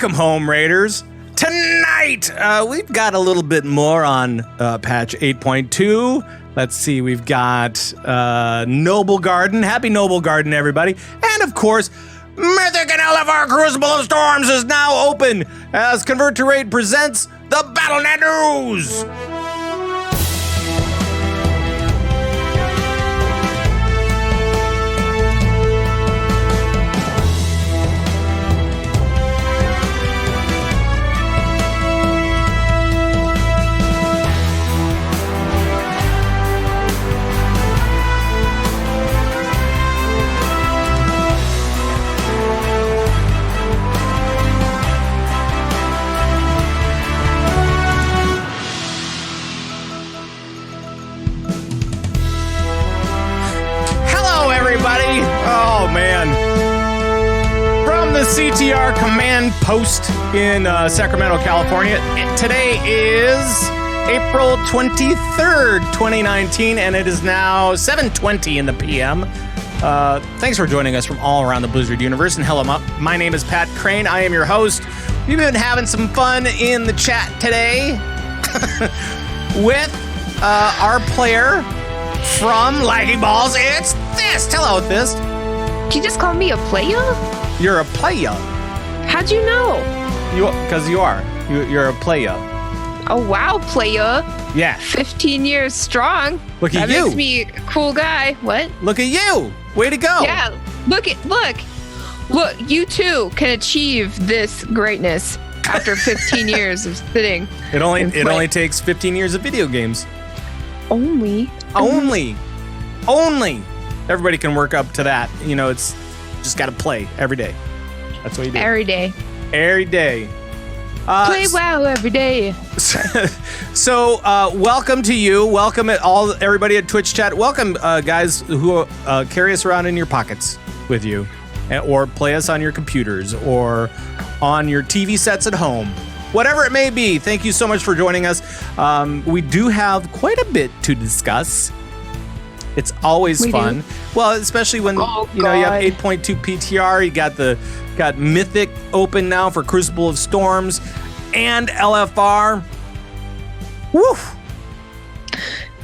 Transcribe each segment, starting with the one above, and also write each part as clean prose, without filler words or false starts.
Welcome home, Raiders. Tonight, we've got a little bit more on patch 8.2. Let's see, we've got Noblegarden. Happy Noblegarden, everybody. And of course, Mythic and LFR Crucible of Storms is now open as Convert to Raid presents the Battlenet News. Oh, man. From the CTR command post in Sacramento, California, today is April 23rd, 2019, and it is now 7:20 in the PM. Thanks for joining us from all around the Blizzard universe, and hello, my name is Pat Krane. I am your host. We've been having some fun in the chat today with our player from Laggy Balls. It's Thyst. Hello, Thyst. Did you just call me a player? You're a player. How'd you know? Because you are. You're a player. Oh, wow, player. Yeah. 15 years strong. Look at you. That makes me a cool guy. What? Look at you. Way to go. Yeah. Look, you too can achieve this greatness after 15 years of sitting. It only takes 15 years of video games. Only. Everybody can work up to that. You know, it's just got to play every day. That's what you do. Every day. Play WoW every day. So, welcome to you. Welcome everybody at Twitch chat. Welcome, guys who carry us around in your pockets with you, or play us on your computers or on your TV sets at home. Whatever it may be, thank you so much for joining us. We do have quite a bit to discuss. It's always fun. Well, especially when you have 8.2 PTR, you got Mythic open now for Crucible of Storms and LFR. Woo!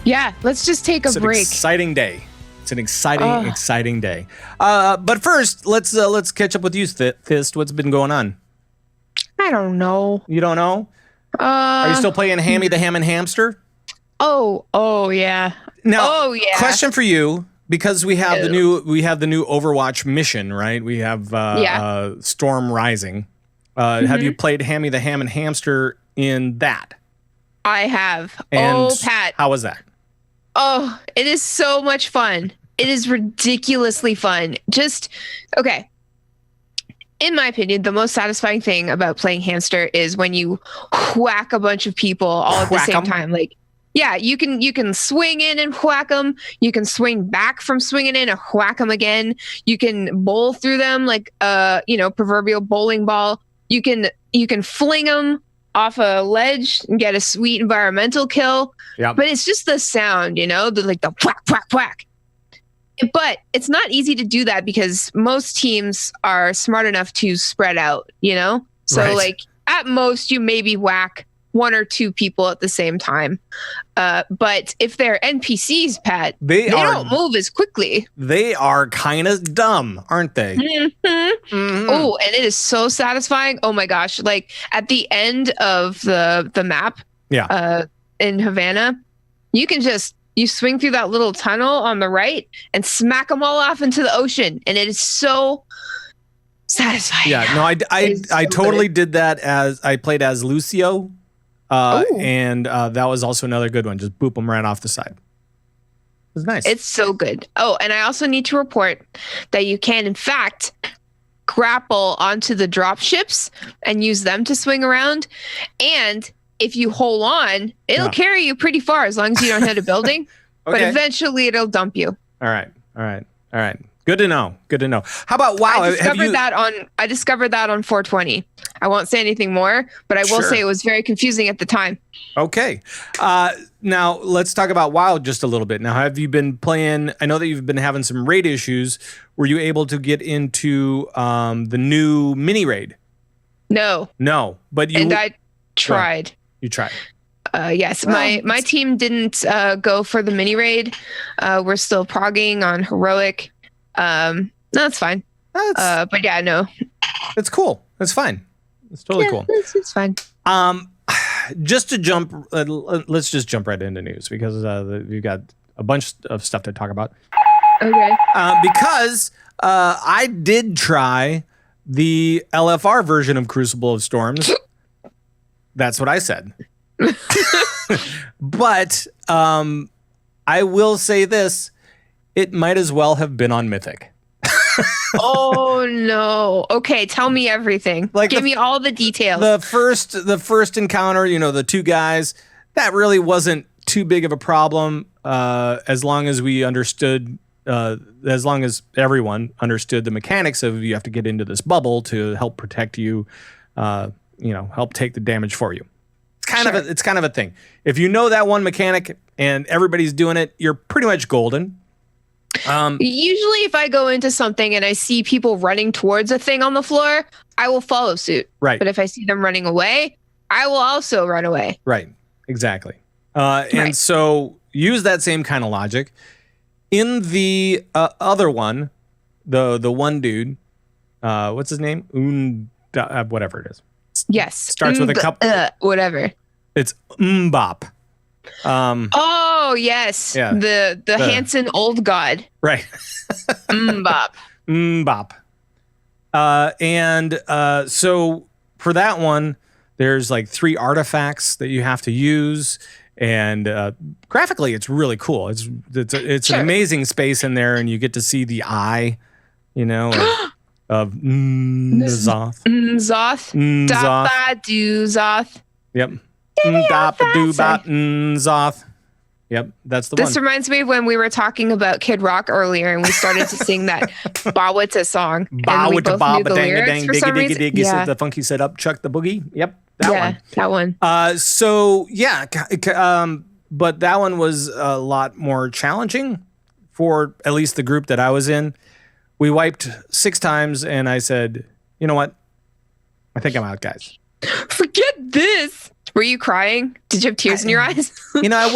Yeah, let's just take a break. It's an exciting day. It's an exciting day. But first, let's catch up with you, Thyst. What's been going on? I don't know. You don't know? Are you still playing Hammy the Ham and Hamster? Oh yeah. Now, question for you, because we have the new Overwatch mission, right? We have Storm Rising. Have you played Hammy the Ham and Hamster in that? I have. And Pat. How was that? Oh, it is so much fun. It is ridiculously fun. Okay. In my opinion, the most satisfying thing about playing Hamster is when you whack a bunch of people all at the same time. Like, yeah, you can swing in and whack them. You can swing back from swinging in and whack them again. You can bowl through them like proverbial bowling ball. You can fling them off a ledge and get a sweet environmental kill. Yep. But it's just the sound, the whack, whack, whack. But it's not easy to do that because most teams are smart enough to spread out, So right. Like at most you maybe whack one or two people at the same time. But if they're NPCs, Pat, they don't move as quickly. They are kind of dumb, aren't they? Mm-hmm. Mm-hmm. Oh, and it is so satisfying. Oh my gosh. Like at the end of the map in Havana, you swing through that little tunnel on the right and smack them all off into the ocean. And it is so satisfying. Yeah, no, I totally did that as I played as Lucio. And that was also another good one. Just boop them right off the side. It was nice. It's so good. Oh, and I also need to report that you can, in fact, grapple onto the drop ships and use them to swing around. And if you hold on, it'll carry you pretty far as long as you don't hit a building. Okay. But eventually it'll dump you. All right. Good to know. How about WoW? I discovered that on 420. I won't say anything more, but I will say it was very confusing at the time. Okay. Now let's talk about WoW just a little bit. Now, have you been playing? I know that you've been having some raid issues. Were you able to get into the new mini raid? No. But you... And I tried. You tried. Yes, my team didn't go for the mini raid. We're still progging on heroic. No, that's fine. But yeah, no. It's cool. It's fine. It's totally cool. It's fine. Just to jump, let's just jump right into news because we've got a bunch of stuff to talk about. Okay. Because I did try the LFR version of Crucible of Storms. That's what I said. But I will say this: it might as well have been on Mythic. Oh no. Okay, tell me everything. Give me all the details. The first encounter, the two guys, that really wasn't too big of a problem as long as we understood as long as everyone understood the mechanics of you have to get into this bubble to help protect you, help take the damage for you. It's kind of a thing. If you know that one mechanic and everybody's doing it, you're pretty much golden. Usually if I go into something and I see people running towards a thing on the floor, I will follow suit. Right. But if I see them running away, I will also run away. Right. Exactly. And so use that same kind of logic. In the other one, the one dude, what's his name? Whatever it is. Yes. Starts with a couple. Whatever. It's Mbop. Oh yes. Yeah. The Hanson old god. Right. Mbop. Mbop. So for that one, there's like 3 artifacts that you have to use, and graphically, it's really cool. It's an amazing space in there, and you get to see the eye, of N'Zoth. N'Zoth. Dapa-do-Zoth. Yep. N'Zoth. Yep, that's the one. This reminds me of when we were talking about Kid Rock earlier, and we started to sing that Bawita song. Bawita Baba Dang Dang Diggy Diggy Diggy. Yeah. The funky set up, Chuck the Boogie. Yep, that one. That one. But that one was a lot more challenging for at least the group that I was in. We wiped 6 times, and I said, you know what? I think I'm out, guys. Forget this. Were you crying? Did you have tears in your eyes? I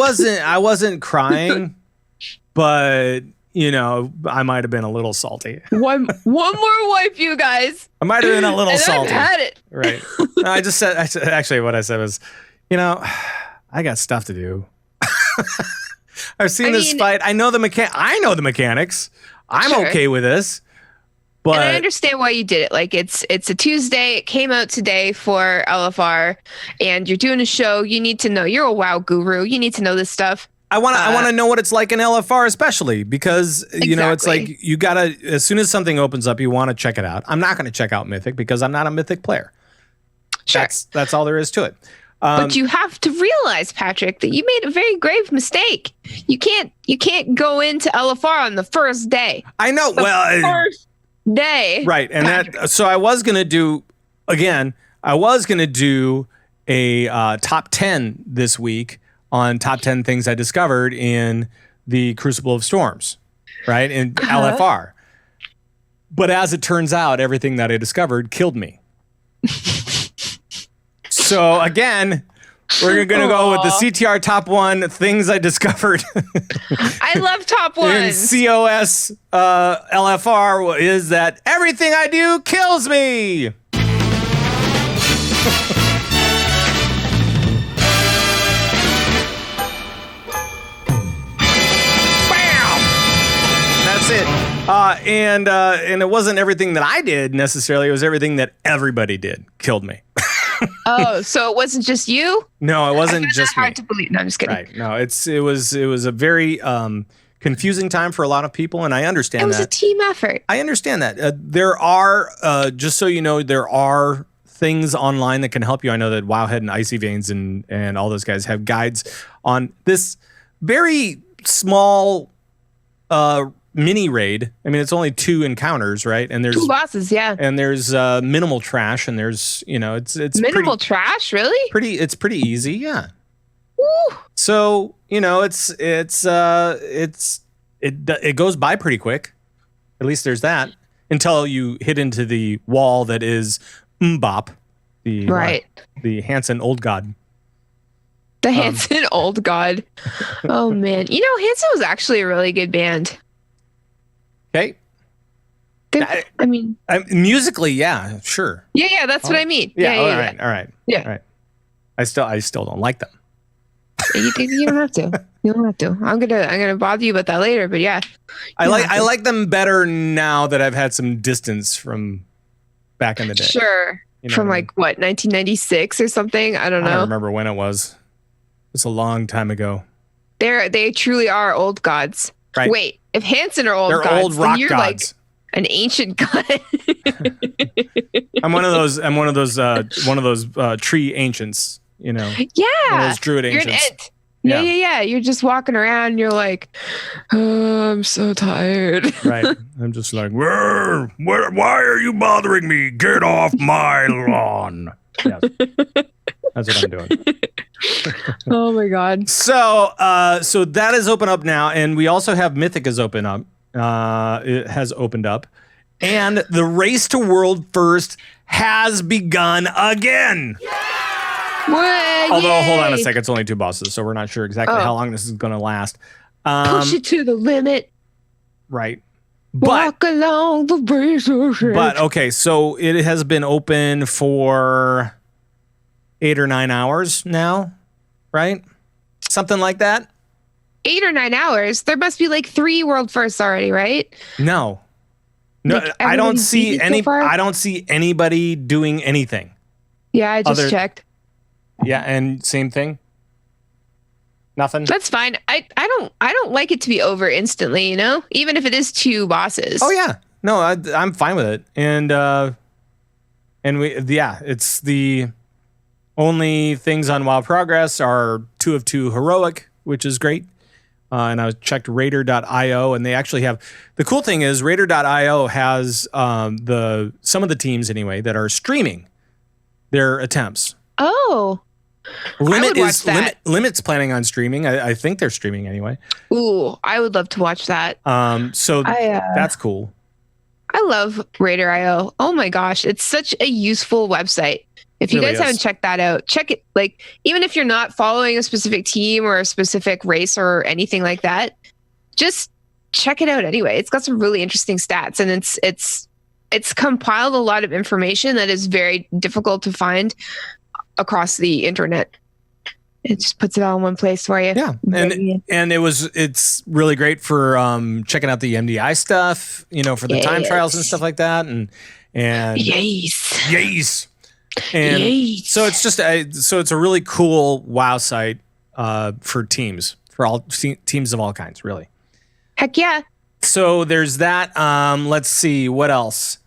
wasn't crying, but I might have been a little salty. One more wipe, you guys. I might have been a little salty. I've had it. Right. No, I said actually what I said was, I got stuff to do. I've seen this fight. I know the mechanics. I'm okay with this. But and I understand why you did it. Like it's a Tuesday. It came out today for LFR, and you're doing a show. You need to know. You're a WoW guru. You need to know this stuff. I want to know what it's like in LFR, especially because it's like you gotta. As soon as something opens up, you want to check it out. I'm not going to check out Mythic because I'm not a Mythic player. Sure. That's all there is to it. But you have to realize, Patrick, that you made a very grave mistake. You can't go into LFR on the first day. I know. First day. Right. And so I was going to do a top 10 this week on top 10 things I discovered in the Crucible of Storms, right? In LFR. But as it turns out, everything that I discovered killed me. So again, we're going to go with the CTR top 1 things I discovered. I love top 1. In COS LFR is that everything I do kills me. Bam! That's it. And it wasn't everything that I did necessarily. It was everything that everybody did killed me. Oh, so it wasn't just you? No, it wasn't just me. Hard to believe. No, I'm just kidding. Right. No, it was a very confusing time for a lot of people, and I understand that. It was a team effort. I understand that. There are, just so you know, there are things online that can help you. I know that Wowhead and Icy Veins and all those guys have guides on this very small mini raid. I mean, it's only 2 encounters, right? And there's 2 bosses, yeah. And there's minimal trash, and there's it's minimal trash, really? It's pretty easy, yeah. Woo. So it goes by pretty quick. At least there's that until you hit into the wall that is Mbop, the Hanson Old God. The Hanson Old God. Oh man, Hanson was actually a really good band. Okay. Musically, yeah, sure. Yeah, that's what I mean. Yeah, all right. Yeah. All right. I still don't like them. You don't have to. You don't have to. I'm gonna bother you about that later, but yeah. I like them better now that I've had some distance from back in the day. Sure. From 1996 or something? I don't know. I don't remember when it was. It's a long time ago. They truly are old gods. Right. Wait, if Hanson are old They're gods, old rock then you're gods. like an ancient god. I'm one of those tree ancients, Yeah. One of those druid You're an ancients. ent. Yeah. You're just walking around and you're like, oh, I'm so tired. Right. I'm just like, why are you bothering me? Get off my lawn. Yes. That's what I'm doing. Oh my God. So that is open up now, and we also have Mythic is open up. It has opened up, and the race to world first has begun again. Although, hold on a second, it's only 2 bosses, so we're not sure exactly how long this is going to last. Push it to the limit. Right. Walk along the razor's edge. But okay, so it has been open for 8 or 9 hours now, right? Something like that. 8 or 9 hours. There must be like 3 world firsts already, right? No, Like I don't see everybody's so far? I don't see anybody doing anything. Yeah, I just checked. Yeah, and same thing. Nothing. That's fine. I don't like it to be over instantly, even if it is 2 bosses. Oh yeah, no, I'm fine with it, and it's the only things on WoW Progress are 2 of 2 heroic, which is great. And I checked Raider.io, and they actually have the cool thing is Raider.io has some of the teams anyway that are streaming their attempts. Oh. Limit's planning on streaming. I think they're streaming anyway. Ooh, I would love to watch that. So that's cool. I love Raider.io. Oh my gosh, it's such a useful website. If you guys haven't checked that out, check it. Like, even if you're not following a specific team or a specific race or anything like that, just check it out anyway. It's got some really interesting stats, and it's compiled a lot of information that is very difficult to find across the internet. It just puts it all in one place for you. Yeah, and it's really great for checking out the MDI stuff, for the time trials and stuff like that, and yes. And so it's just it's a really cool WoW site for teams, for all teams of all kinds, really. Heck yeah. So there's that. Let's see what else.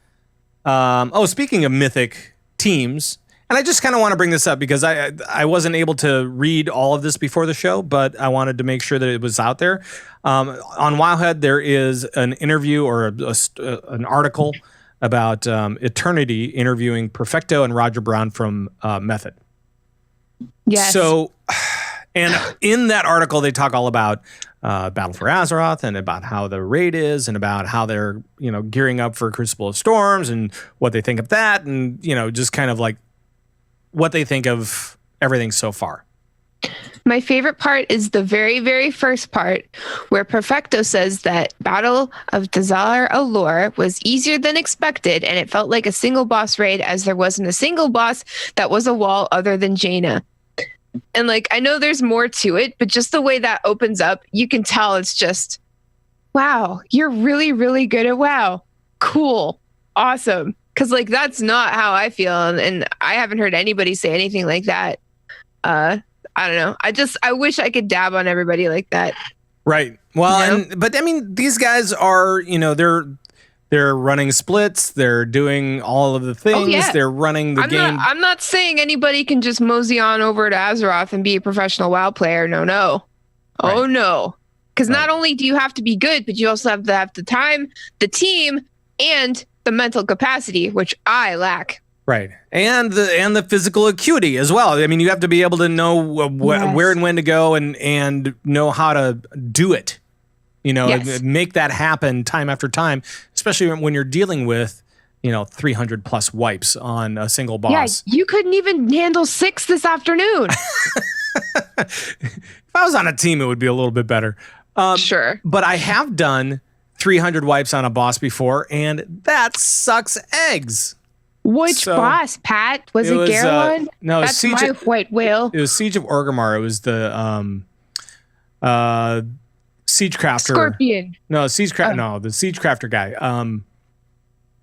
Speaking of Mythic teams, and I just kind of want to bring this up because I wasn't able to read all of this before the show, but I wanted to make sure that it was out there. On Wowhead, there is an interview or an article about Eternity interviewing Perfecto and Rogerbrown from Method. Yes. So, and in that article, they talk all about Battle for Azeroth and about how the raid is and about how they're, gearing up for Crucible of Storms and what they think of that and, just kind of like what they think of everything so far. My favorite part is the very, very first part where Perfecto says that Battle of Xal'Atath was easier than expected, and it felt like a single boss raid as there wasn't a single boss that was a wall other than Jaina. And I know there's more to it, but just the way that opens up, you can tell it's just, wow, you're really, really good at WoW. Cool. Awesome. Because that's not how I feel, and I haven't heard anybody say anything like that. I don't know. I wish I could dab on everybody like that. Right. Well, but I mean, these guys are, they're running splits. They're doing all of the things. Oh, yeah. They're running the game. I'm not saying anybody can just mosey on over to Azeroth and be a professional WoW player. No. Right. Oh, no. Because not only do you have to be good, but you also have to have the time, the team, and the mental capacity, which I lack. Right. And the physical acuity as well. I mean, you have to be able to know where and when to go and know how to do it, make that happen time after time, especially when you're dealing with, 300 plus wipes on a single Yeah, boss. you couldn't even handle 6 this afternoon. If I was on a team, it would be a little bit better. Sure. But I have done 300 wipes on a boss before, and that sucks eggs. Which boss, Pat? Was it Garrod? No, that's my white whale. It was Siege of Orgrimmar. It was the Siege Crafter. Scorpion. No, No, the Siege Crafter guy.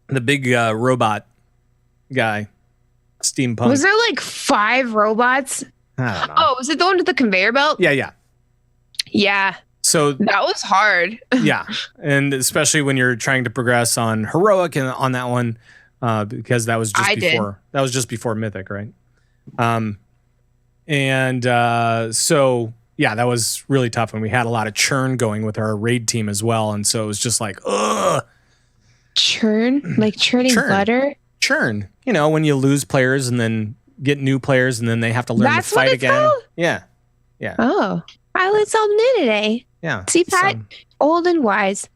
The big robot guy. Steampunk. Was there like 5 robots? I don't know. Oh, was it the one with the conveyor belt? Yeah. Yeah. So that was hard. Yeah, and especially when you're trying to progress on heroic and on that one, because that was just before Mythic, right? So yeah, that was really tough, and we had a lot of churn going with our raid team as well, and so it was just like, ugh. Churn, like churning butter. Churn, when you lose players and then get new players, and then they have to learn to fight again. Called? Yeah. Oh, I learned something new today. Yeah. See, Pat, old and wise.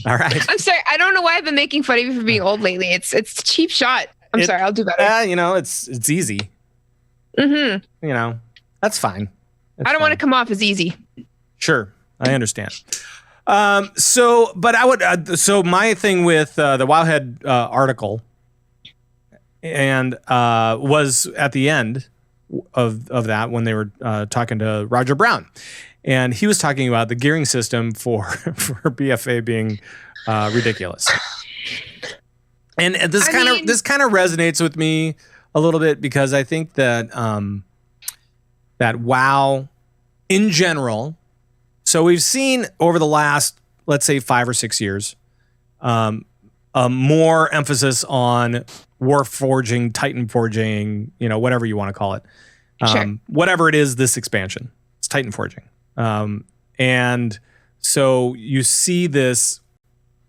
All right. I'm sorry. I don't know why I've been making fun of you for being old lately. It's a cheap shot. I'm sorry. I'll do better. It's easy. Mm-hmm. That's fine. I don't want to come off as easy. Sure. I understand. So my thing with the Wowhead article and was at the end of that when they were talking to Roger Brown. And he was talking about the gearing system for BFA being ridiculous. And this kind of resonates with me a little bit because I think that that WoW in general. So we've seen over the last, let's say, 5 or 6 years, more emphasis on war forging, titan forging, whatever you want to call it. Sure. Whatever it is, this expansion, it's titan forging. And so you see this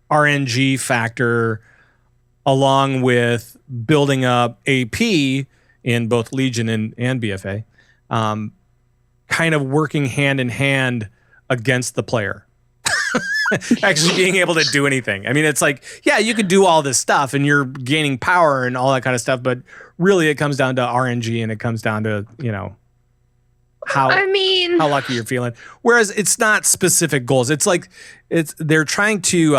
RNG factor along with building up AP in both Legion and BFA, kind of working hand in hand against the player. Actually being able to do anything. I mean, it's like, yeah, you could do all this stuff and you're gaining power and all that kind of stuff, but really it comes down to RNG and it comes down to, how lucky you're feeling. Whereas it's not specific goals. It's like they're trying to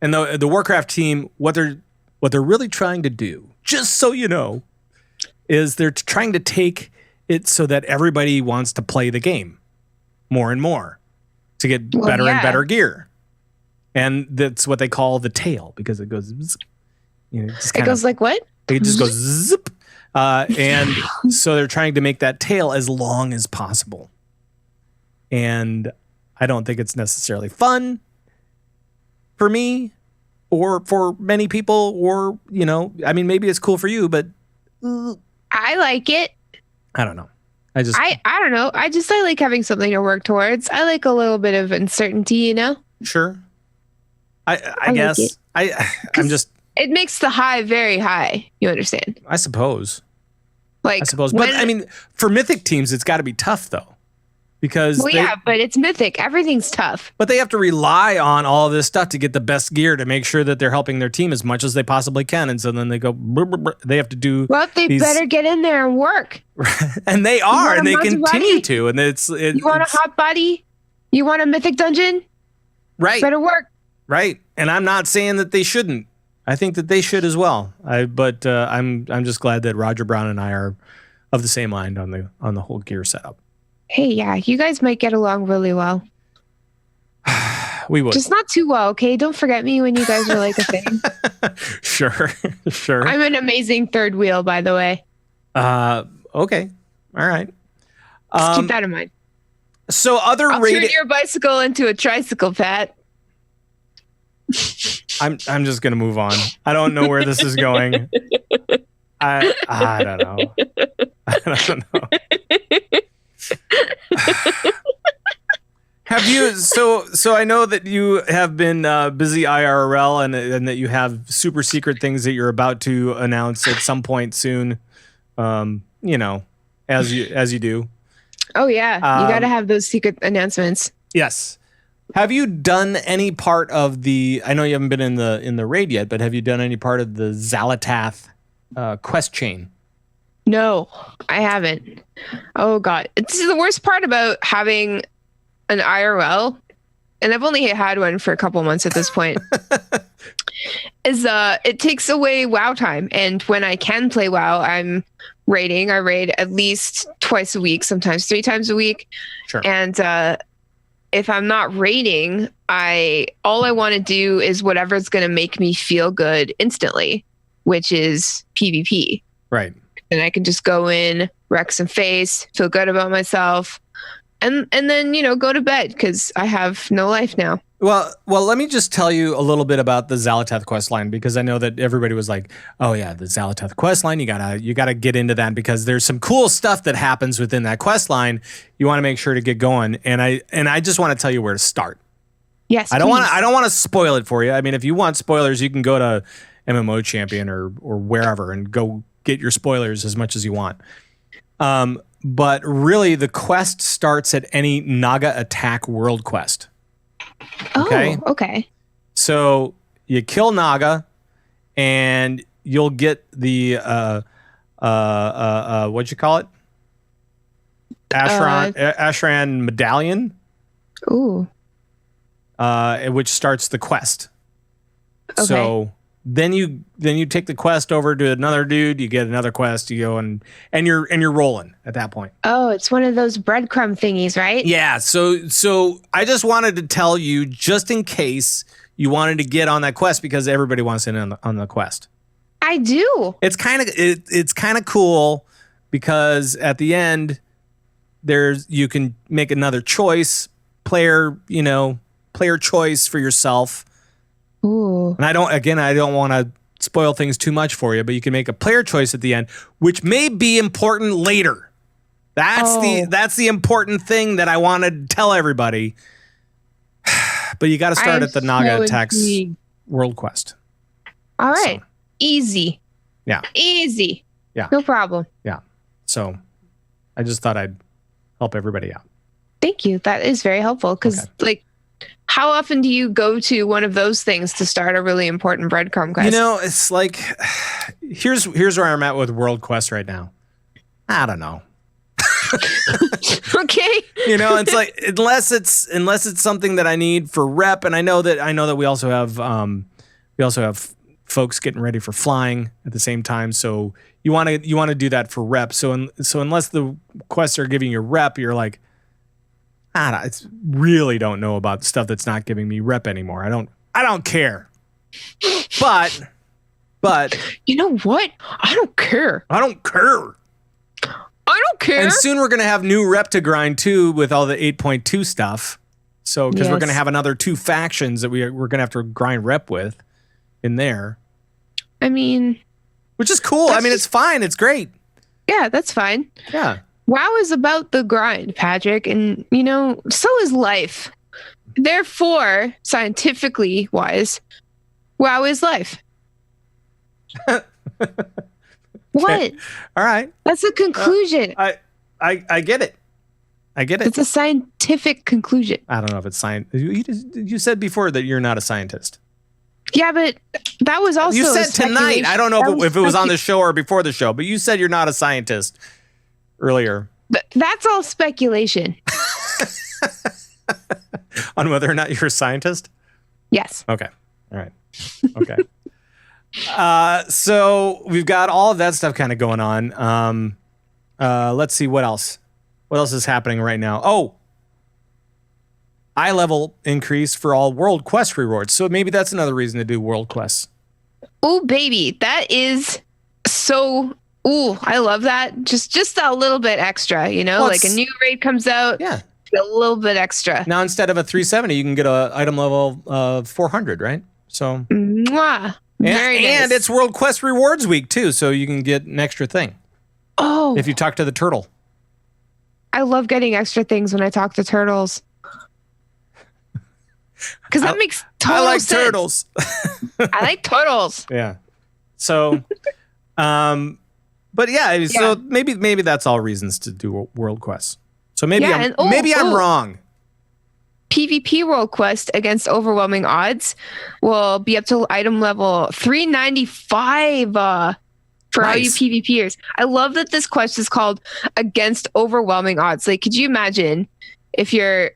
and the Warcraft team, what they're really trying to do, just so you know, is they're trying to take it so that everybody wants to play the game more and more to get better and better gear. And that's what they call the tail because it goes it goes like what? It just goes zip. And so they're trying to make that tail as long as possible. And I don't think it's necessarily fun for me or for many people or, maybe it's cool for you, but I like it. I don't know. I don't know. I like having something to work towards. I like a little bit of uncertainty, Sure. I guess. Like it makes the high very high. You understand? I suppose. But for Mythic teams, it's got to be tough though, because but it's Mythic. Everything's tough. But they have to rely on all of this stuff to get the best gear to make sure that they're helping their team as much as they possibly can, and so then they go. They have to do. Well, they better get in there and work. And they are, and they continue to, and You want a hot body? You want a Mythic dungeon? Right. Better work. Right, and I'm not saying that they shouldn't. I think that they should as well. But I'm just glad that Roger Brown and I are of the same mind on the whole gear setup. Hey, yeah, you guys might get along really well. We would. Just not too well, okay? Don't forget me when you guys are like a thing. Sure. I'm an amazing third wheel, by the way. Okay. All right. Just keep that in mind. So I'll turn your bicycle into a tricycle, Pat. I'm just gonna move on. I don't know where this is going. I don't know. I don't know. Have you? So I know that you have been busy IRL and that you have super secret things that you're about to announce at some point soon. As you do. Oh yeah, you got to have those secret announcements. Yes. Have you done any part of the? I know you haven't been in the raid yet, but have you done any part of the Xal'Atath Quest Chain? No, I haven't. Oh God, it's the worst part about having an IRL, and I've only had one for a couple months at this point. Is it takes away WoW time, and when I can play WoW, I'm raiding. I raid at least twice a week, sometimes 3 times a week. Sure. And if I'm not raiding, all I want to do is whatever's going to make me feel good instantly, which is PvP. Right. And I can just go in, wreck some face, feel good about myself, and then go to bed because I have no life now. Well, let me just tell you a little bit about the Xal'Atath quest line, because I know that everybody was like, "Oh yeah, the Xal'Atath quest line. You gotta get into that because there's some cool stuff that happens within that quest line. You want to make sure to get going." And I just want to tell you where to start. Yes, I don't want to spoil it for you. I mean, if you want spoilers, you can go to MMO Champion or wherever and go get your spoilers as much as you want. But really, the quest starts at any Naga attack world quest. Okay. Oh, okay. So you kill Naga, and you'll get the what'd you call it? Ashran medallion. Ooh. Which starts the quest. Okay. So then you take the quest over to another dude. You get another quest. You go and you're rolling at that point. Oh, it's one of those breadcrumb thingies, right? Yeah. So I just wanted to tell you, just in case you wanted to get on that quest, because everybody wants in on the quest. I do. It's kind of cool because at the end you can make another choice, player choice for yourself. Ooh. And I don't want to spoil things too much for you, but you can make a player choice at the end, which may be important later. That's the important thing that I want to tell everybody. But you got to start at the Naga Attacks World Quest. All right. So, easy. Yeah. Easy. Yeah. No problem. Yeah. So I just thought I'd help everybody out. Thank you. That is very helpful because, how often do you go to one of those things to start a really important breadcrumb quest? It's like, here's where I'm at with World Quest right now. I don't know. Okay. It's like unless it's something that I need for rep, and I know that we also have folks getting ready for flying at the same time. So you want to do that for rep. So unless the quests are giving you rep, you're like, I really don't know about stuff that's not giving me rep anymore. I don't care. But you know what? I don't care. I don't care. And soon we're going to have new rep to grind too with all the 8.2 stuff. So because we're going to have another 2 factions that we're going to have to grind rep with in there. I mean, which is cool. I mean, it's fine. It's great. Yeah, that's fine. Yeah. WoW is about the grind, Patrick, and so is life. Therefore, scientifically wise, WoW is life. What? All right. That's a conclusion. I get it. I get it. It's a scientific conclusion. I don't know if it's science. You said before that you're not a scientist. Yeah, but that was also you said tonight. I don't know if it was on the show or before the show, but you said you're not a scientist earlier. That's all speculation. On whether or not you're a scientist? Yes. Okay. All right. Okay. So we've got all of that stuff kind of going on. Let's see what else. What else is happening right now? Oh, eye level increase for all world quest rewards. So maybe that's another reason to do world quests. Oh, baby, that is so. Ooh, I love that. Just a little bit extra, like a new raid comes out. Yeah. A little bit extra. Now, instead of a 370, you can get a item level of 400, right? So. Mwah. Very nice. And it's World Quest Rewards Week, too, so you can get an extra thing. Oh. If you talk to the turtle. I love getting extra things when I talk to turtles. Because that makes total sense. Turtles. I like turtles. Yeah. So, but yeah, so maybe that's all reasons to do World Quests. So maybe I'm wrong. PvP world quest against overwhelming odds will be up to item level 395 for all you PvPers. I love that this quest is called against overwhelming odds. Like, could you imagine if you're,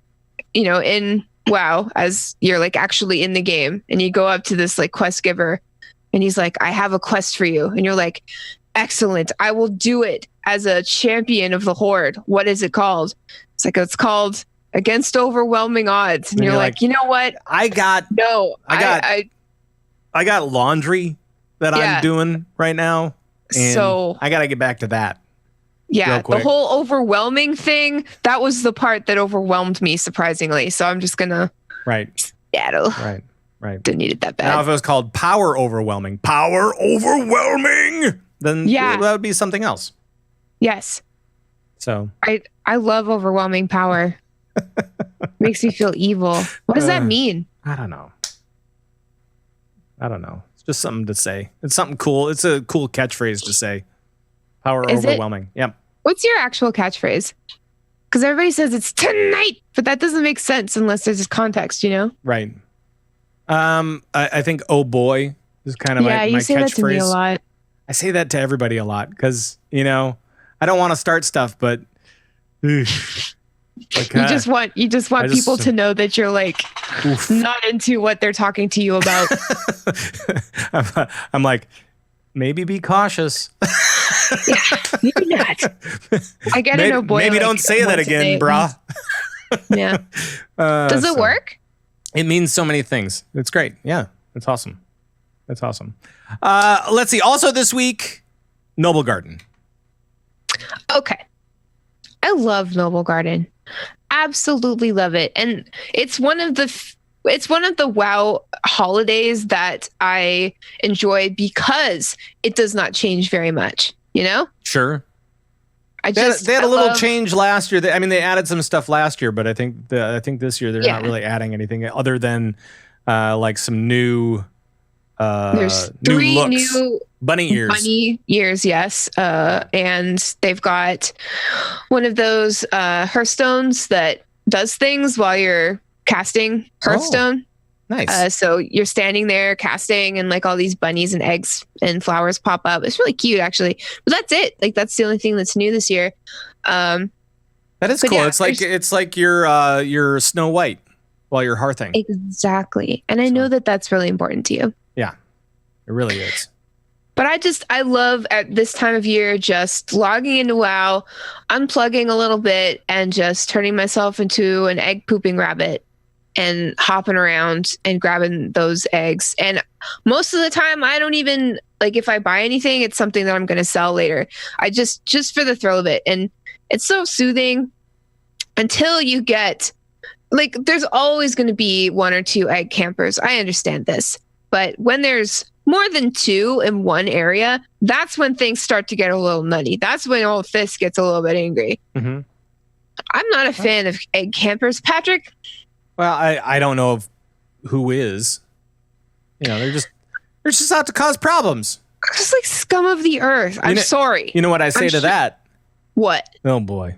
in WoW, as you're like actually in the game, and you go up to this like quest giver, and he's like, I have a quest for you. And you're like, excellent, I will do it as a champion of the Horde. What is it called? It's called against overwhelming odds. And you're like, you know what? I got laundry that I'm doing right now. And so I got to get back to that. Yeah, the whole overwhelming thing, that was the part that overwhelmed me, surprisingly. So I'm just going to skedaddle. Right. Didn't need it that bad. Now, if it was called power overwhelming, then that would be something else. Yes. So I love overwhelming power. Makes me feel evil. What does that mean? I don't know. It's just something to say. It's something cool. It's a cool catchphrase to say. Power overwhelming. Yep. What's your actual catchphrase? Because everybody says it's tonight, but that doesn't make sense unless there's context, Right. I think "oh boy" is kind of my catchphrase. Yeah, you say that to me a lot. I say that to everybody a lot because I don't want to start stuff, but you just want people to know that you're like not into what they're talking to you about. I'm like, maybe be cautious. Yeah, you're not. I get it. Oh boy. Maybe don't say that again, brah. Yeah. Does it work? It means so many things. It's great. Yeah, it's awesome. Let's see. Also this week, Noblegarden. Okay. I love Noblegarden. Absolutely love it. And it's one of the WoW holidays that I enjoy because it does not change very much, Sure. They had a little change last year. They added some stuff last year, but I think this year they're not really adding anything other than like some new there's three new bunny ears. Yes. And they've got one of those Hearthstones that does things while you're casting Hearthstone. Nice. So you're standing there casting, and like all these bunnies and eggs and flowers pop up. It's really cute, actually. But that's it. Like, that's the only thing that's new this year. That is cool. Yeah, it's like your Snow White while you're hearthing. Exactly. And I know that that's really important to you. Yeah, it really is. But I love at this time of year just logging into WoW, unplugging a little bit, and just turning myself into an egg pooping rabbit and hopping around and grabbing those eggs. And most of the time, I don't even, like, if I buy anything, it's something that I'm going to sell later. I just for the thrill of it. And it's so soothing until you get, like, there's always going to be one or two egg campers. I understand this. But when there's more than two in one area, that's when things start to get a little nutty. That's when old Thyst gets a little bit angry. Mm-hmm. I'm not a fan of egg campers, Patrick. Well, I don't know who is. They're just out to cause problems. Just like scum of the earth. I'm sorry. You know what I say to that? What? Oh boy.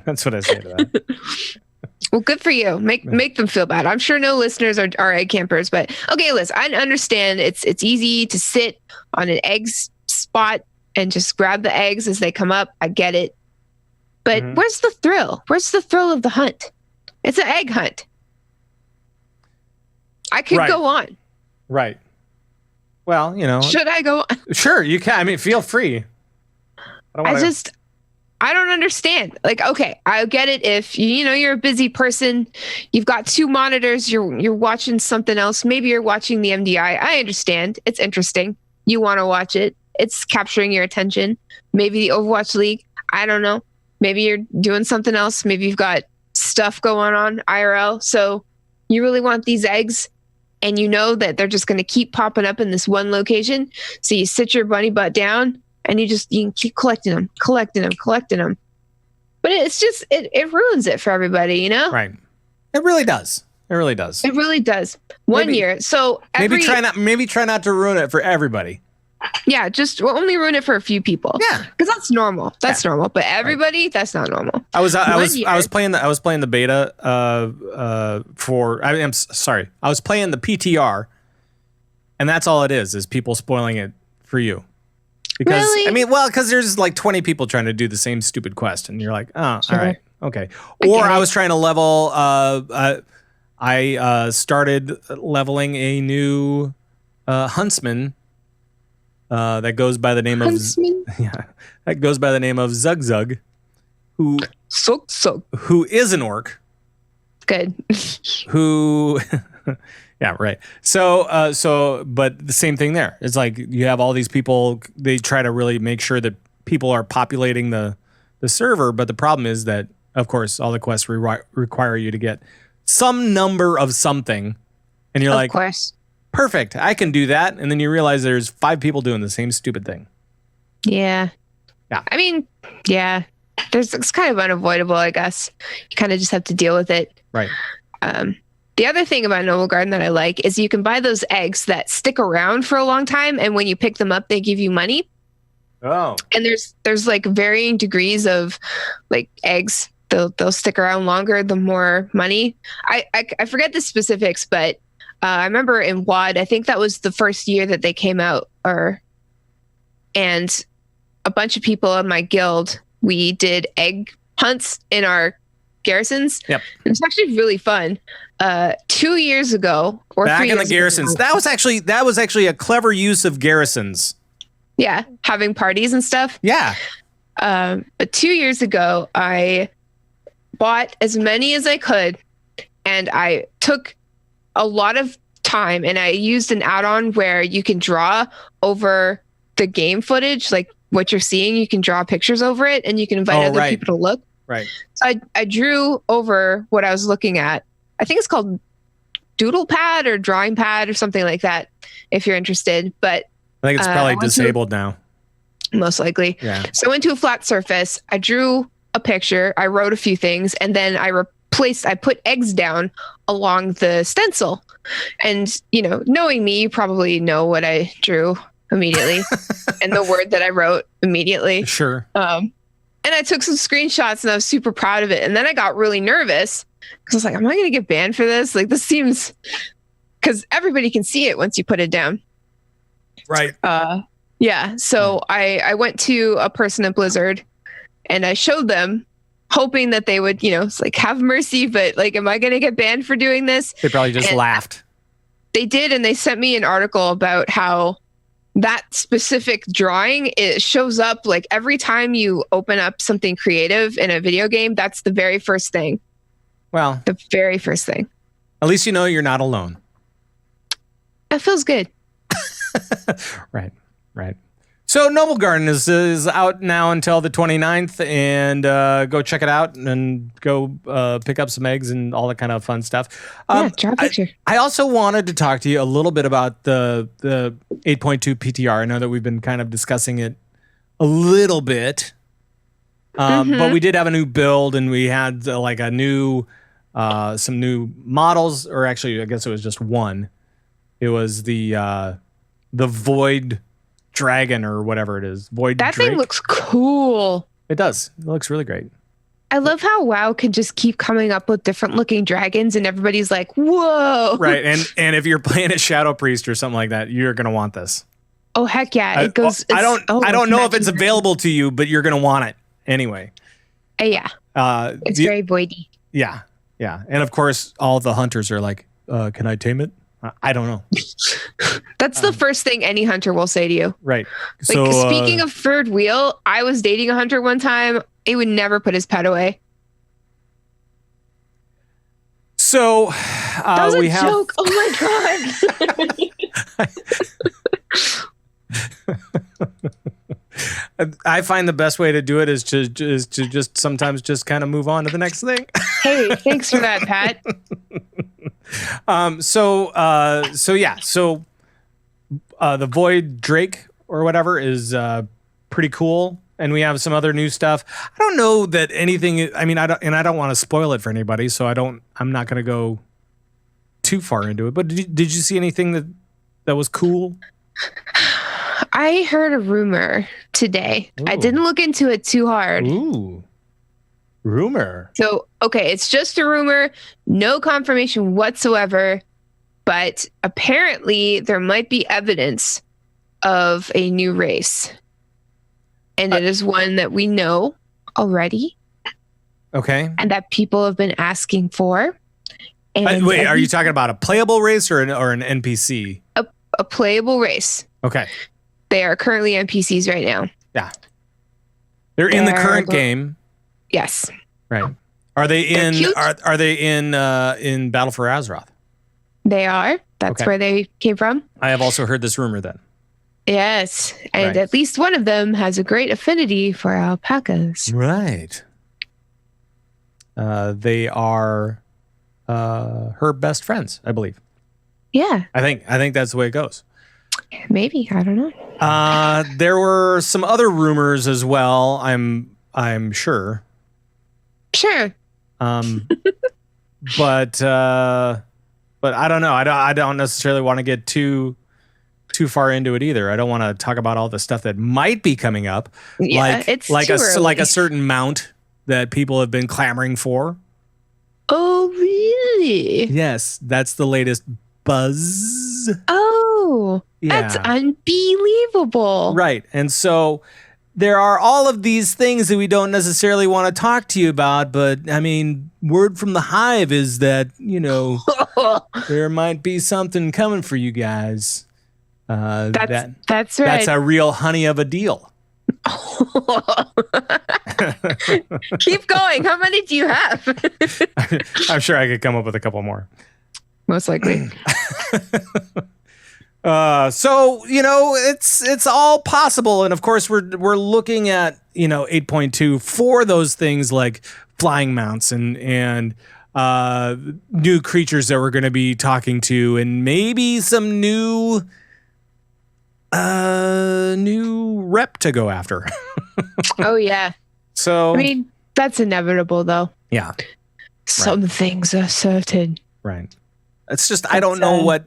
That's what I say to that. Well, good for you. Make them feel bad. I'm sure no listeners are egg campers, but okay, listen, I understand it's easy to sit on an egg spot and just grab the eggs as they come up. I get it. But where's the thrill? Where's the thrill of the hunt? It's an egg hunt. I could go on. Right. Well, Should I go on? Sure, you can. Feel free. I don't understand. Like, okay, I get it if you're a busy person, you've got two monitors, you're watching something else. Maybe you're watching the MDI. I understand. It's interesting. You want to watch it. It's capturing your attention. Maybe the Overwatch League. I don't know. Maybe you're doing something else. Maybe you've got stuff going on IRL. So you really want these eggs, and you know that they're just going to keep popping up in this one location. So you sit your bunny butt down and you can keep collecting them. But it's just, it ruins it for everybody, Right. It really does. It really does. One year. So maybe try not to ruin it for everybody. Yeah, just only ruin it for a few people. Yeah, because that's normal. That's normal. But everybody, that's not normal. I was playing the beta. Sorry, I was playing the PTR, and that's all it is people spoiling it for you. Because really? because there's like 20 people trying to do the same stupid quest, and you're like, oh, Sure. all right, okay. Or I was trying to level. I started leveling a new huntsman. That goes by the name Huntsman? that goes by the name of Zug Zug, who is an orc. Good. Who, yeah, right. So, but the same thing there. It's like you have all these people. They try to really make sure that people are populating the server, but the problem is that, of course, all the quests require you to get some number of something, and you're like, of course. Perfect, I can do that. And then you realize there's 5 people doing the same stupid thing. Yeah. Yeah. I mean, yeah. It's kind of unavoidable, I guess. You kind of just have to deal with it. Right. The other thing about Noblegarden that I like is you can buy those eggs that stick around for a long time, and when you pick them up, they give you money. Oh. And there's like varying degrees of like eggs. They'll stick around longer the more money. I forget the specifics, but I remember in WoD, I think that was the first year that they came out, and a bunch of people in my guild, we did egg hunts in our garrisons. Yep. It was actually really fun. 2 years ago, or back 3 in years the garrisons, ago, that was actually a clever use of garrisons. Yeah, having parties and stuff. Yeah. But 2 years ago, I bought as many as I could, and I took a lot of time, and I used an add-on where you can draw over the game footage, like what you're seeing. You can draw pictures over it, and you can invite other people to look. Right. So I drew over what I was looking at. I think it's called Doodle Pad or Drawing Pad or something like that, if you're interested. But I think it's probably disabled now. Most likely. Yeah. So I went to a flat surface. I drew a picture. I wrote a few things, and then I put eggs down along the stencil. And, knowing me, you probably know what I drew immediately and the word that I wrote immediately. Sure. And I took some screenshots, and I was super proud of it. And then I got really nervous because I was like, am I going to get banned for this? Like, this seems, because everybody can see it once you put it down. Right. Yeah. So I went to a person at Blizzard, and I showed them, hoping that they would, it's like, have mercy, but like, am I going to get banned for doing this? They probably just laughed. They did, and they sent me an article about how that specific drawing, it shows up like every time you open up something creative in a video game. That's the very first thing. Well, the very first thing. At least you're not alone. That feels good. Right. So Noblegarden is out now until the 29th, and go check it out and go pick up some eggs and all that kind of fun stuff. Draw a picture. I also wanted to talk to you a little bit about the 8.2 PTR. I know that we've been kind of discussing it a little bit, but we did have a new build, and we had like a new some new models, or actually, I guess it was just one. It was the Void Dragon or whatever it is. That thing looks cool. It does. It looks really great. I love how WoW can just keep coming up with different looking dragons, and everybody's like, whoa. Right. And if you're playing a Shadow Priest or something like that, you're going to want this. Oh, heck yeah. It goes. I don't know if it's available to you, but you're going to want it anyway. Yeah. It's very voidy. Yeah. Yeah. And of course, all the hunters are like, can I tame it? I don't know. That's the first thing any hunter will say to you. Right. Like, so, speaking of third wheel, I was dating a hunter one time. He would never put his pet away. So that was a joke. Oh my god. I find the best way to do it is to just sometimes just kind of move on to the next thing. Hey, thanks for that, Pat. So the Void Drake or whatever is pretty cool, and we have some other new stuff. I don't know that anything. I mean, I don't want to spoil it for anybody, so I'm not going to go too far into it. But did you see anything that was cool? I heard a rumor today. Ooh. I didn't look into it too hard. Ooh. Rumor. So, okay, it's just a rumor, no confirmation whatsoever, but apparently there might be evidence of a new race. And it is one that we know already. Okay. And that people have been asking for. And wait, are you talking about a playable race or an NPC? A playable race. Okay. They are currently NPCs right now. Yeah. They're in the current game. Yes. Right. Are they in cute. are they in Battle for Azeroth? They are. That's Okay. where they came from. I have also heard this rumor then. Yes. And Right. at least one of them has a great affinity for alpacas. Right. They are her best friends, I believe. Yeah. I think that's the way it goes. Maybe. I don't know. There were some other rumors as well, I'm sure. Sure. But I don't know. I don't necessarily want to get too far into it either. I don't want to talk about all the stuff that might be coming up. Yeah, it's too early. like a certain mount that people have been clamoring for. Oh, really? Yes, that's the latest buzz. Oh, Yeah. that's unbelievable. Right. And so there are all of these things that we don't necessarily want to talk to you about, but I mean, word from the hive is that, there might be something coming for you guys. That's right. That's a real honey of a deal. Keep going. How many do you have? I'm sure I could come up with a couple more. Most likely. So it's all possible, and of course we're looking at 8.2 for those things like flying mounts and new creatures that we're going to be talking to, and maybe some new rep to go after. Oh yeah. So I mean, that's inevitable though. Yeah. Some things are certain. Right. It's just I don't know what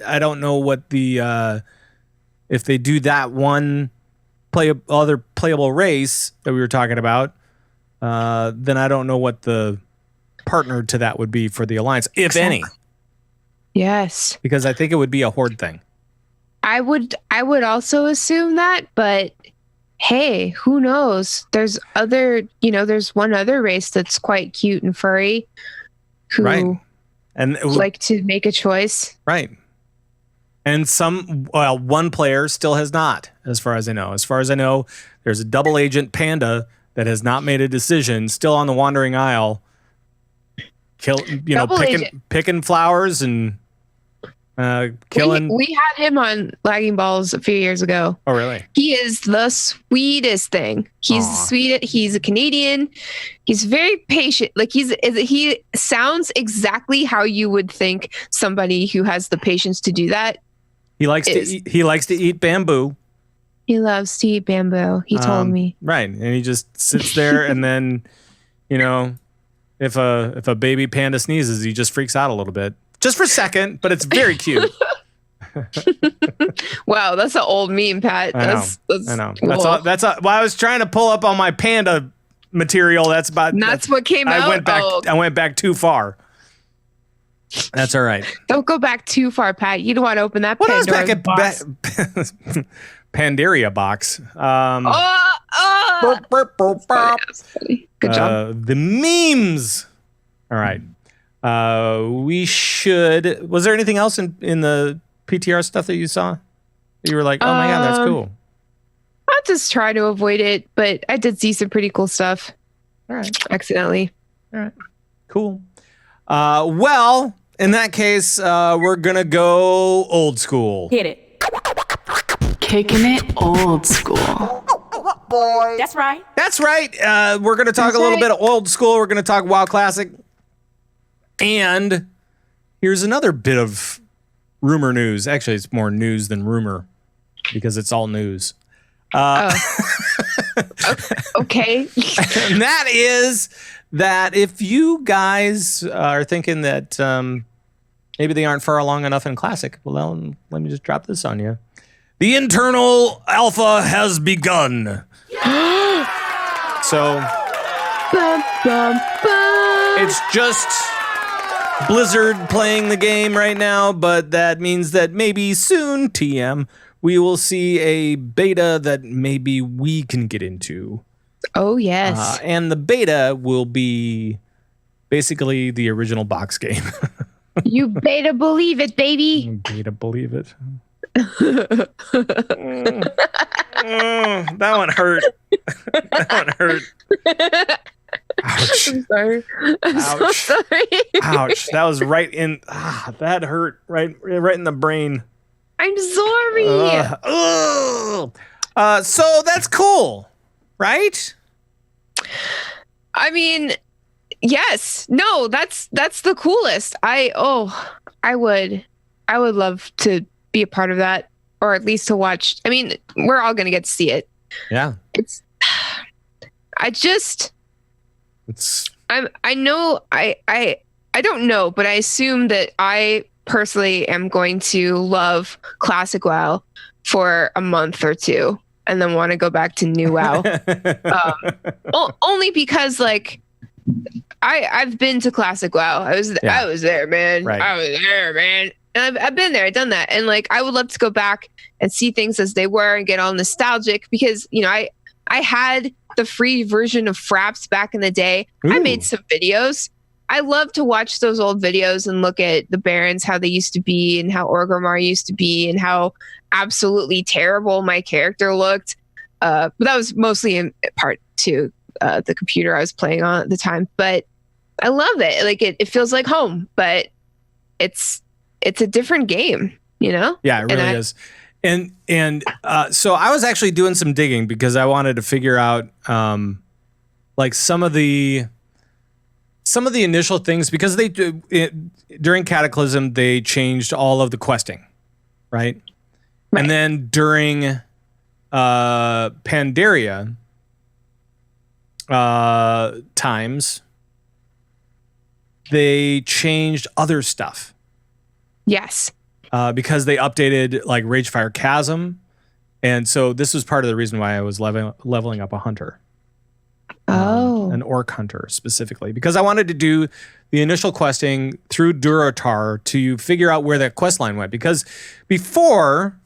the if they do that one other playable race that we were talking about, then I don't know what the partner to that would be for the alliance, if any. Yes. Because I think it would be a horde thing. I would also assume that, but hey, who knows? There's one other race that's quite cute and furry who Right. And like to make a choice. Right. And one player still has not, as far as I know. As far as I know, there's a double agent panda that has not made a decision, still on the Wandering Isle, picking flowers and killing. We had him on Lagging Balls a few years ago. Oh, really? He is the sweetest thing. He's the sweetest. He's a Canadian. He's very patient. Like he sounds exactly how you would think somebody who has the patience to do that. He likes to eat bamboo. He loves to eat bamboo. He told me. Right, and he just sits there, and then, if a baby panda sneezes, he just freaks out a little bit, just for a second. But it's very cute. Wow, that's an old meme, Pat. I know. Cool. Well, I was trying to pull up on my panda material. That's what came out. I went back too far. That's all right. Don't go back too far, Pat. You don't want to open that Pandora's box. Pandaria box. Good job. The memes. All right. We should. Was there anything else in the PTR stuff that you saw? You were like, oh my God, that's cool. I'll just try to avoid it, but I did see some pretty cool stuff. All right. Accidentally. All right. Cool. Well, in that case, we're going to go old school. Hit it. Kicking it old school. Boy. That's right. That's right. We're going to talk a little bit of old school. We're going to talk WoW Classic. And here's another bit of rumor news. Actually, it's more news than rumor because it's all news. Okay. And that is that if you guys are thinking that maybe they aren't far along enough in Classic, well, let me just drop this on you. The internal alpha has begun. So it's just Blizzard playing the game right now, but that means that maybe soon, TM, we will see a beta that maybe we can get into. Oh, yes. And the beta will be basically the original box game. You beta believe it, baby. Beta believe it. That one hurt. That one hurt. Ouch. I'm sorry. I'm so sorry. Ouch. That was right in. That hurt right in the brain. I'm sorry. So that's cool, right? I mean, yes. No, that's the coolest. I would love to be a part of that, or at least to watch. I mean, we're all gonna get to see it. Yeah. I don't know, but I assume that I personally am going to love Classic WoW for a month or two and then want to go back to New WoW. Only because like I've been to Classic WoW. I was there, man. Right. I was there, man. And I've been there, I've done that. And like I would love to go back and see things as they were and get all nostalgic because, you know, I had the free version of Fraps back in the day. Ooh. I made some videos. I love to watch those old videos and look at the Barons, how they used to be and how Orgrimmar used to be and how absolutely terrible my character looked. But that was mostly in part to the computer I was playing on at the time. But I love it. Like it feels like home, but it's a different game, you know? Yeah, it really is. And so I was actually doing some digging because I wanted to figure out like some of the initial things because during Cataclysm they changed all of the questing, right? And then during Pandaria times they changed other stuff. Yes. Because they updated like Ragefire Chasm. And so this was part of the reason why I was leveling up a hunter. An orc hunter specifically. Because I wanted to do the initial questing through Durotar to figure out where that quest line went. Because before,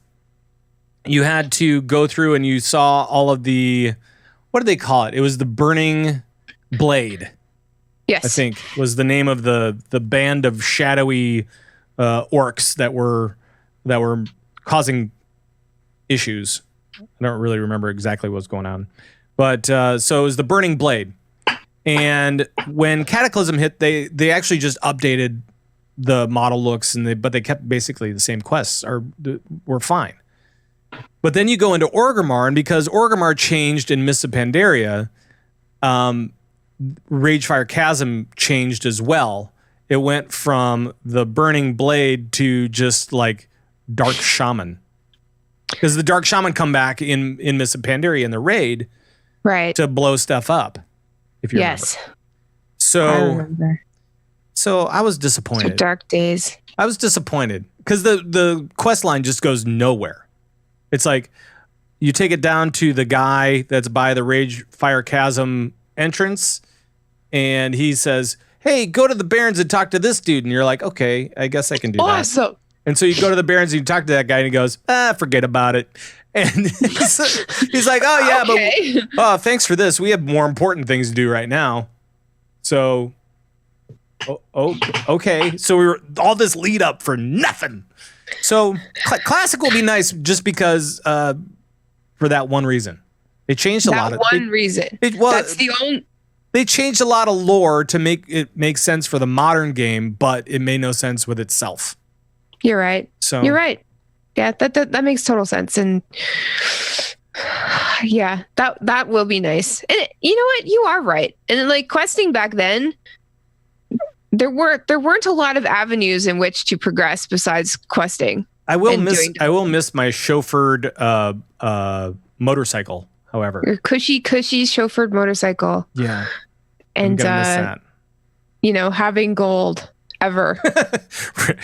you had to go through and you saw all of the, what did they call it? It was the Burning Blade. Yes. I think was the name of the band of shadowy orcs that were causing issues. I don't really remember exactly what was going on, but so it was the Burning Blade. And when Cataclysm hit, they actually just updated the model looks, but they kept basically the same quests were fine. But then you go into Orgrimmar, and because Orgrimmar changed in Mists of Pandaria, Ragefire Chasm changed as well. It went from the Burning Blade to just like Dark Shaman. Because the Dark Shaman come back in Mists of Pandaria in the raid to blow stuff up, if you remember. I remember. So I was disappointed. Dark days. I was disappointed because the quest line just goes nowhere. It's like you take it down to the guy that's by the Ragefire Chasm entrance, and he says, "Hey, go to the Barrens and talk to this dude." And you're like, "Okay, I guess I can do that." Awesome. And so you go to the Barrens and you talk to that guy, and he goes, "Forget about it." And he's like, "Oh yeah, okay. But thanks for this. We have more important things to do right now." So, okay. So we were all this lead up for nothing. So Classic will be nice just because for that one reason. They changed a lot of reason. That's the only. They changed a lot of lore to make it make sense for the modern game, but it made no sense with itself. You're right. So you're right. Yeah, that makes total sense. And yeah, that will be nice. And you know what? You are right. And like questing back then, there weren't a lot of avenues in which to progress besides questing. I will miss my chauffeured motorcycle, however. Your cushy chauffeured motorcycle. Yeah. And I'm gonna miss that. You know, having gold ever.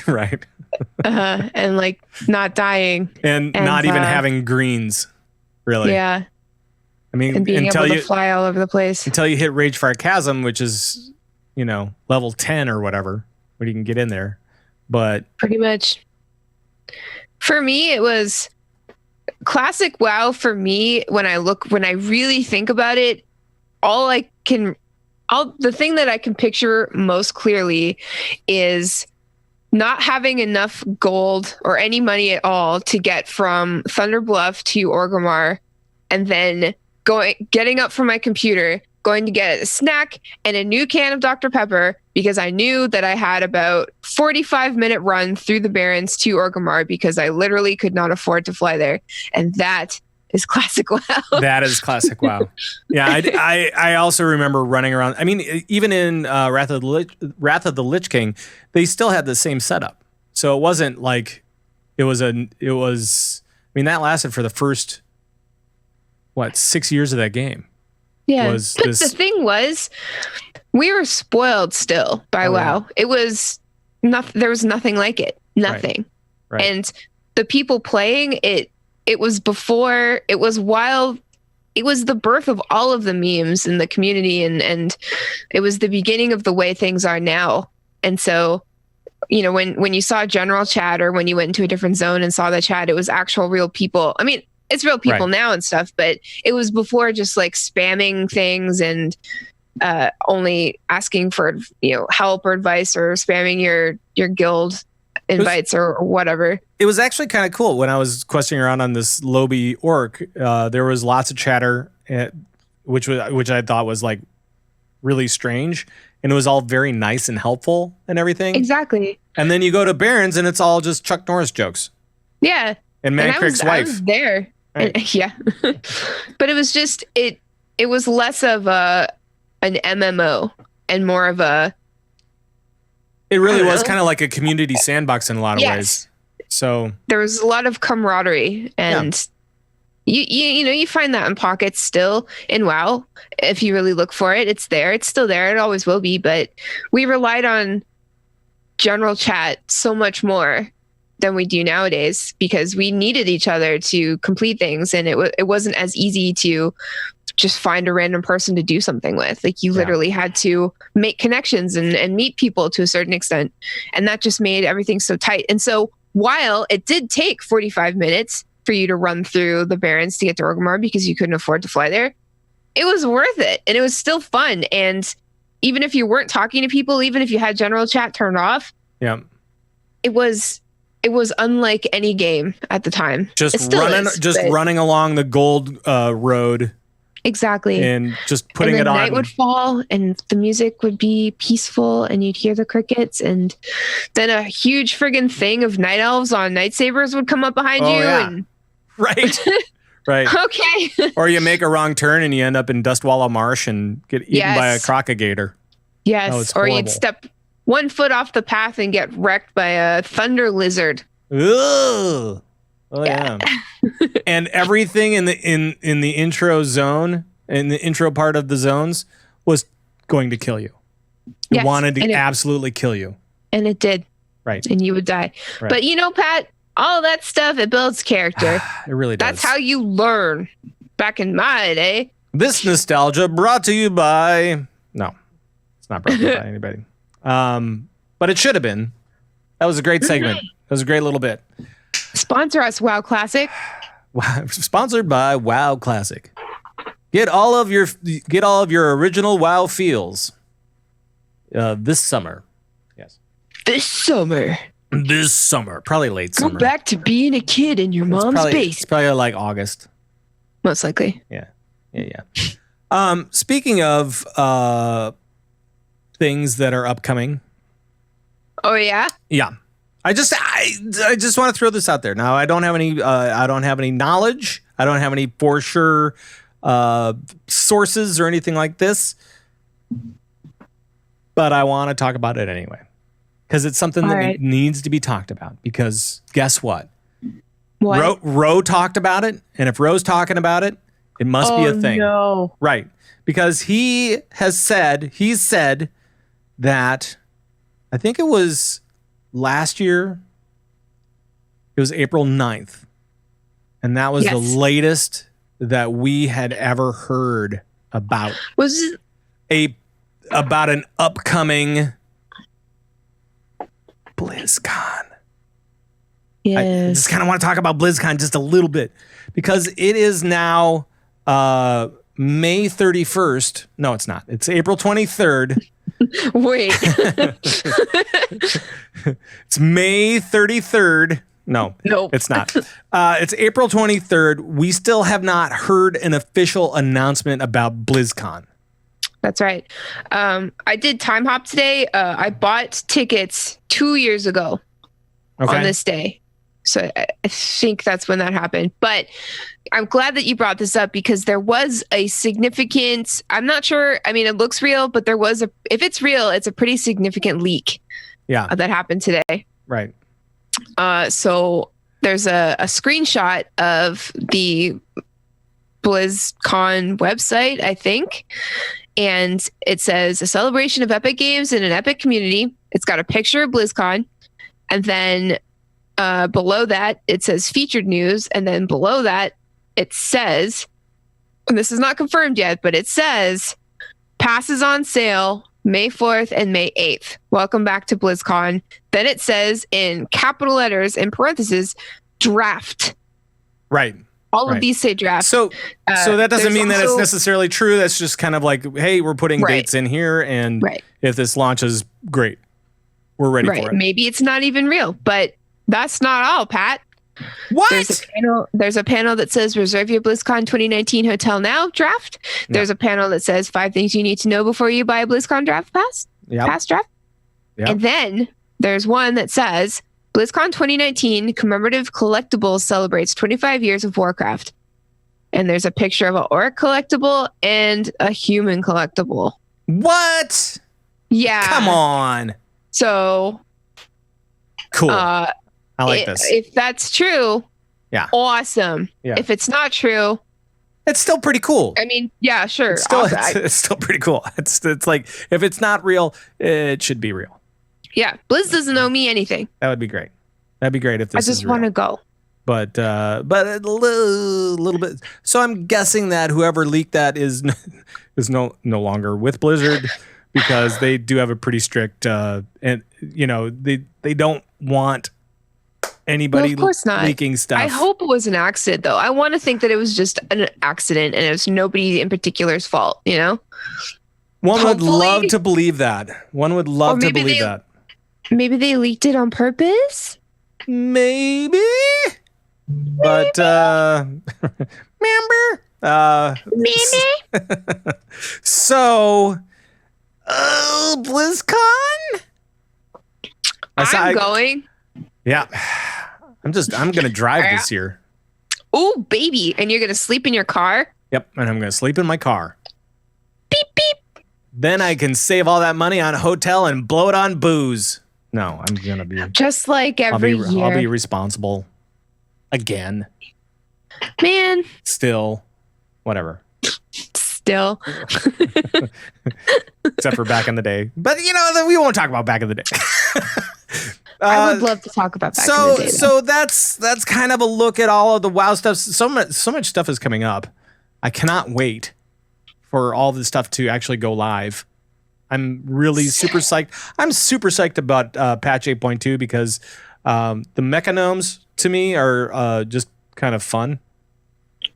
Right. And like not dying. And not even having greens, really. Yeah. I mean, And being able to fly all over the place. Until you hit Ragefire Chasm, which is, level 10 or whatever, where you can get in there. But pretty much. For me, it was classic WoW. For me, when I really think about it, the thing that I can picture most clearly is not having enough gold or any money at all to get from Thunder Bluff to Orgrimmar, and then getting up from my computer, going to get a snack and a new can of Dr. Pepper, because I knew that I had about 45-minute run through the Barrens to Orgrimmar because I literally could not afford to fly there. And that is classic WoW. That is classic WoW. Yeah, I also remember running around. I mean, even in Wrath of the Lich King, they still had the same setup. So it wasn't like it was. I mean, that lasted for the first 6 years of that game. Yeah, but the thing was, we were spoiled still by WoW. Yeah. It was there was nothing like it. Nothing. Right. And the people playing it. It was before, it was while, it was the birth of all of the memes in the community, and it was the beginning of the way things are now. And so, when you saw general chat, or when you went into a different zone and saw the chat, it was actual real people. I mean, it's real people now and stuff, but it was before just like spamming things and only asking for, help or advice, or spamming your guild invites or whatever. It was actually kind of cool when I was questing around on this Lobby orc. There was lots of chatter, which I thought was like really strange, and it was all very nice and helpful and everything. Exactly. And then you go to Barrens and it's all just Chuck Norris jokes. Yeah. And Mancrick's wife. I was there. Right. And, yeah. But it was just it was less of an MMO and more of a. It really was kind of like a community sandbox in a lot of ways. So there was a lot of camaraderie, and you find that in pockets still in WoW. If you really look for it, it's there. It's still there. It always will be. But we relied on general chat so much more than we do nowadays, because we needed each other to complete things, and it wasn't as easy to just find a random person to do something with. Like, you literally had to make connections and meet people to a certain extent. And that just made everything so tight. And so while it did take 45 minutes for you to run through the Barrens to get to Orgrimmar because you couldn't afford to fly there, it was worth it. And it was still fun. And even if you weren't talking to people, even if you had general chat turned off, it was unlike any game at the time. Running along the gold road. Exactly. And just putting it on. Night would fall and the music would be peaceful and you'd hear the crickets, and then a huge friggin' thing of night elves on night sabers would come up behind you. Yeah. And right. Right. Okay. Or you make a wrong turn and you end up in Dustwallow Marsh and get eaten by a crocagator. Yes. Or you'd step 1 foot off the path and get wrecked by a thunder lizard. Ugh. Oh yeah. And everything in the intro zone, in the intro part of the zones, was going to kill you. It wanted to absolutely kill you. And it did. Right. And you would die. Right. But Pat, all that stuff, it builds character. It really does. That's how you learn. Back in my day. This nostalgia brought to you by... No, it's not brought to you by anybody. But it should have been. That was a great segment. That was a great little bit. Sponsor us, WoW Classic. Sponsored by WoW Classic. Get all of your original WoW feels this summer. Yes. This summer. Probably late summer. Go back to being a kid in your mom's basement. It's probably like August. Most likely. Yeah. Speaking of things that are upcoming. Oh yeah? Yeah. I just want to throw this out there. Now, I don't have any knowledge. I don't have any for sure sources or anything like this. But I want to talk about it anyway. Because it's something that needs to be talked about. Because guess what? What? Ro talked about it. And if Ro's talking about it, it must be a thing. No. Right. Because he said that I think it was last year. It was April 9th. And that was the latest that we had ever heard about. Was it about an upcoming BlizzCon. Yes. I just kind of want to talk about BlizzCon just a little bit because it is now May 31st. No, it's not. It's April 23rd. Wait. It's May 33rd. No, nope. It's not. It's April 23rd. We still have not heard an official announcement about BlizzCon. That's right. I did time hop today. I bought tickets 2 years ago on this day. So I think that's when that happened. But I'm glad that you brought this up because there was a significant, I'm not sure. I mean, it looks real, but there was if it's real, it's a pretty significant leak. Yeah. That happened today. Right. So there's a screenshot of the BlizzCon website, I think. And it says a celebration of epic games in an epic community. It's got a picture of BlizzCon. And then below that, it says featured news. And then below that, it says, and this is not confirmed yet, but it says passes on sale May 4th and May 8th. Welcome back to BlizzCon. Then it says in capital letters, in parentheses, draft. Right. All of these say draft. So that doesn't mean that it's necessarily true. That's just kind of like, hey, we're putting dates in here. And if this launches, great. We're ready for it. Maybe it's not even real, but that's not all, Pat. What? There's a panel that says reserve your BlizzCon 2019 hotel now draft. There's a panel that says 5 things you need to know before you buy a BlizzCon draft pass. Pass draft. Yep. And then there's one that says BlizzCon 2019 commemorative collectibles celebrates 25 years of Warcraft. And there's a picture of an orc collectible and a human collectible. What? Yeah. Come on. So cool. I like this. If that's true, awesome. Yeah. If it's not true, it's still pretty cool. I mean, yeah, sure. It's still pretty cool. It's like if it's not real, it should be real. Yeah, Blizz doesn't owe me anything. That would be great. That'd be great if this. I just want to go. But a little bit. So I'm guessing that whoever leaked that is no longer with Blizzard because they do have a pretty strict and they don't want anybody leaking stuff. I hope it was an accident, though. I want to think that it was just an accident and it was nobody in particular's fault, One would love to believe that. One would love to believe that. Maybe they leaked it on purpose? Maybe. But, remember? So, BlizzCon? I'm going. Yeah. I'm going to drive this year. Oh, baby. And you're going to sleep in your car? Yep. And I'm going to sleep in my car. Beep, beep. Then I can save all that money on a hotel and blow it on booze. No, I'm going to be. Just like every year. I'll be responsible. Again. Man. Still. Whatever. Still. Except for back in the day. But, we won't talk about back in the day. I would love to talk about back in the day. So that's kind of a look at all of the WoW stuff. So much stuff is coming up. I cannot wait for all this stuff to actually go live. I'm really super psyched. I'm super psyched about patch 8.2 because the mechanomes to me are just kind of fun.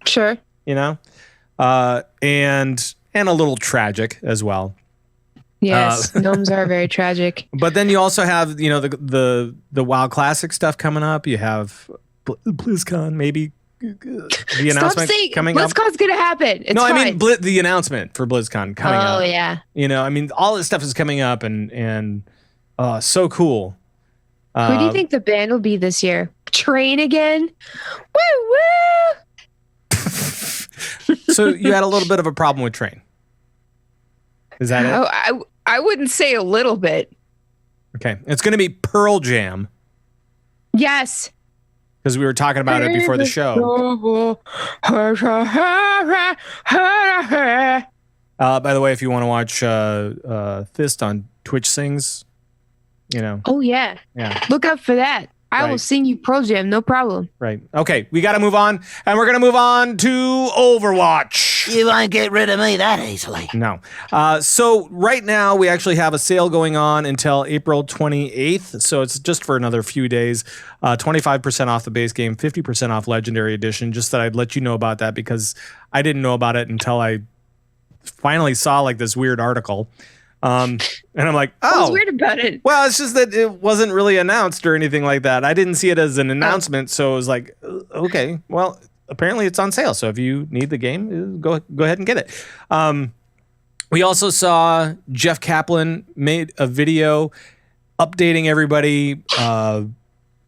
Sure. And a little tragic as well. Yes, gnomes are very tragic. But then you also have, the WoW Classic stuff coming up. You have BlizzCon, maybe the announcement coming up. BlizzCon's gonna happen. It's fine. I mean the announcement for BlizzCon coming up. Oh yeah. All this stuff is coming up, and so cool. Who do you think the band will be this year? Train again? Woo woo. So you had a little bit of a problem with Train. Is that it? I wouldn't say a little bit. Okay. It's going to be Pearl Jam. Yes. Because we were talking about it before the show. By the way, if you want to watch Thyst on Twitch Sings, You know. Oh yeah. Yeah. Look out for that. I will Right. sing you Pro Jam, no problem. Right. Okay, we got to move on, and we're going to move on to Overwatch. You won't get rid of me that easily. No. So right now we actually have a sale going on until April 28th. So it's just for another few days. 25% off the base game, 50% off Legendary Edition. Just that I'd let you know about that because I didn't know about it until I finally saw like this weird article. And I'm like, oh. What's weird about it? Well, it's just that it wasn't really announced or anything like that. I didn't see it as an announcement, so it was like, okay, well, apparently it's on sale. So if you need the game, go ahead and get it. We also saw Jeff Kaplan made a video updating everybody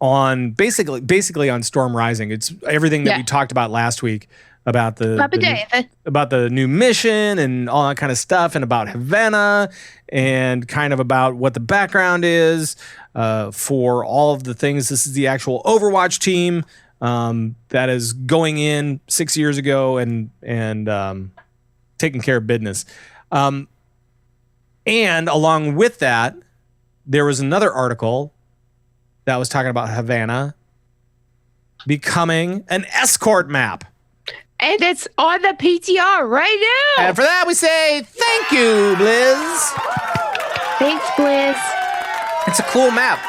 on basically on Storm Rising. It's everything that we talked about last week about the new mission and all that kind of stuff, and about Havana, and kind of about what the background is for all of the things. This is the actual Overwatch team that is going in 6 years ago and taking care of business. And along with that, there was another article that was talking about Havana becoming an escort map. And it's on the PTR right now. And for that, we say thank you, Blizz. Thanks, Blizz. It's a cool map.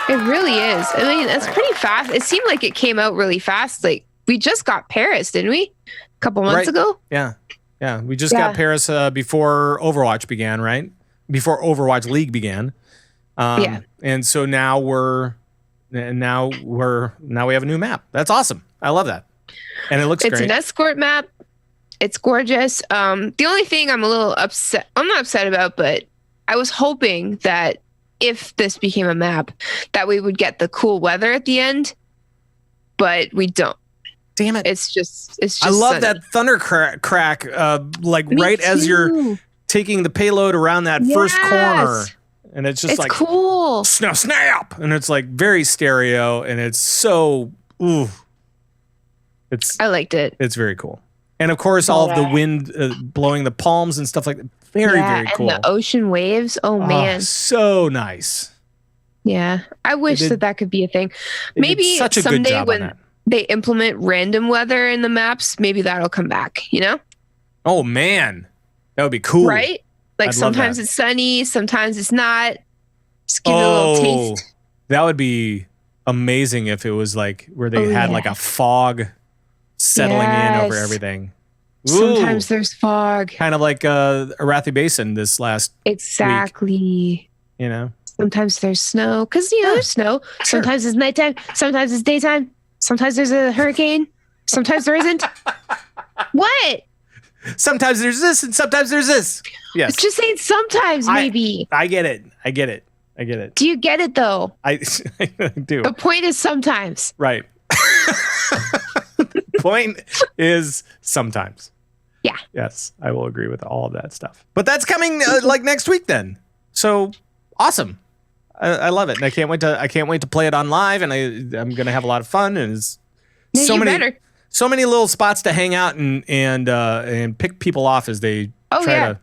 It really is. I mean, that's pretty fast. It seemed like it came out really fast. Like, we just got Paris, didn't we? A couple months ago? Yeah. Yeah. We just got Paris before Overwatch began, right? Before Overwatch League began. Yeah. And so now we have a new map. That's awesome. I love that. And it looks great. It's an escort map. It's gorgeous. The only thing I'm a little upset, I'm not upset about, but I was hoping that if this became a map, that we would get the cool weather at the end, but we don't. Damn it. It's just I love sunny. that thunder crack, like Me right as you're too. taking the payload around that first corner. And it's just It's like cool. snap. And it's like very stereo, and it's so, ooh. I liked it. It's very cool. And of course, all of the wind blowing the palms and stuff like that. Very cool. And the ocean waves. Oh, man. So nice. Yeah. I wish that could be a thing. They did Maybe such a good someday job on when that. they implement random weather in the maps, maybe that'll come back, you know? Oh, man. That would be cool. Right? Like I'd love sometimes that. it's sunny, sometimes it's not. Just give it a little taste. That would be amazing if it was like where they had like a fog settling in over everything. Ooh. Sometimes there's fog. Kind of like Arathi Basin this last week, you know? Sometimes there's snow. Because, there's snow. Sure. Sometimes it's nighttime. Sometimes it's daytime. Sometimes there's a hurricane. Sometimes there isn't. What? Sometimes there's this and sometimes there's this. Yes. It's just saying sometimes, maybe. I get it. Do you get it, though? I do. The point is sometimes. Right. Point is sometimes. Yeah. Yes, I will agree with all of that stuff. But that's coming like next week then. So awesome. I love it. And I can't wait to play it on live, and I'm going to have a lot of fun, and it's so many little spots to hang out and pick people off as they try to,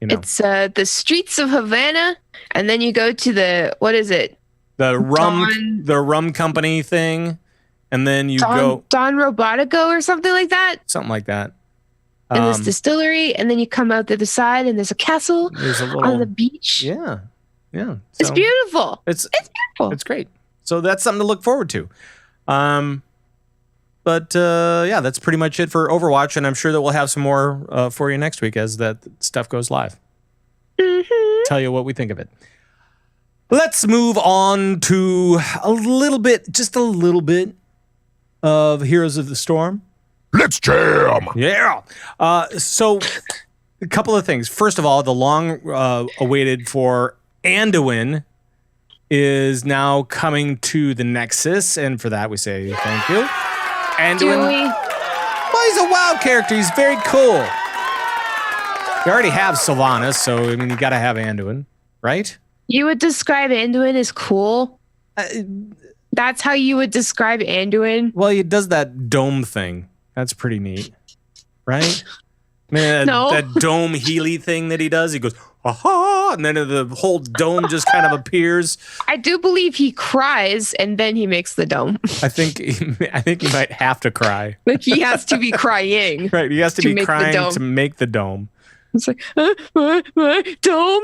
you know. It's the streets of Havana, and then you go to the, what is it? The rum company thing. And then you go Don Robotico or something like that. Something like that. In this distillery, and then you come out the other side, and there's a castle on the beach. Yeah. So it's beautiful. It's beautiful. It's great. So that's something to look forward to. But that's pretty much it for Overwatch, and I'm sure that we'll have some more for you next week as that stuff goes live. Mm-hmm. Tell you what we think of it. Let's move on to just a little bit of Heroes of the Storm. Let's jam! Yeah. So a couple of things. First of all, the long awaited for Anduin is now coming to the Nexus, and for that we say thank you. Anduin. Well, he's a WoW character. He's very cool. You already have Sylvanas, so I mean you got to have Anduin, right? You would describe Anduin as cool? That's how you would describe Anduin? Well, he does that dome thing. That's pretty neat, right? Man, No. that dome Healy thing that he does. He goes, aha, and then the whole dome just kind of appears. I do believe he cries and then he makes the dome. I think he might have to cry. Like he has to be crying. Right, he has to be crying to make the dome. It's like, my dome.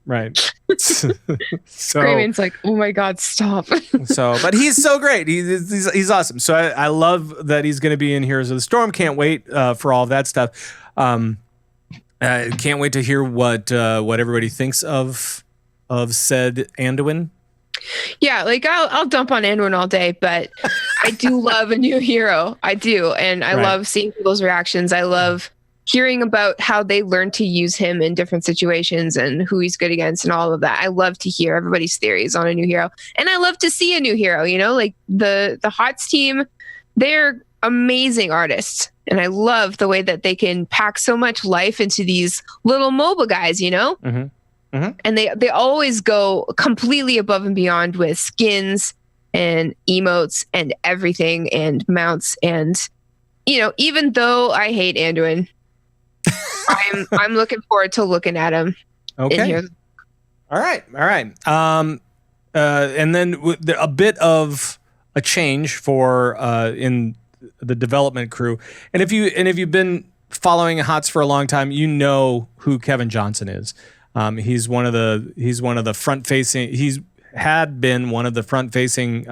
Right. So Kraven's like, oh my God, stop. But he's so great. He's awesome. So I love that he's going to be in Heroes of the Storm. Can't wait for all of that stuff. Can't wait to hear what everybody thinks of said Anduin. Yeah, like I'll dump on Anduin all day, but I do love a new hero. I do, and I love seeing people's reactions. I love hearing about how they learn to use him in different situations and who he's good against and all of that. I love to hear everybody's theories on a new hero. And I love to see a new hero, like the HOTS team, they're amazing artists. And I love the way that they can pack so much life into these little MOBA guys, Mm-hmm. Mm-hmm. And they always go completely above and beyond with skins and emotes and everything and mounts. And, even though I hate Anduin, I'm looking forward to looking at him. Okay. All right. And then a bit of a change for in the development crew. And if you've been following HOTS for a long time, you know who Kevin Johnson is. He's one of the front facing. He's had been one of the front facing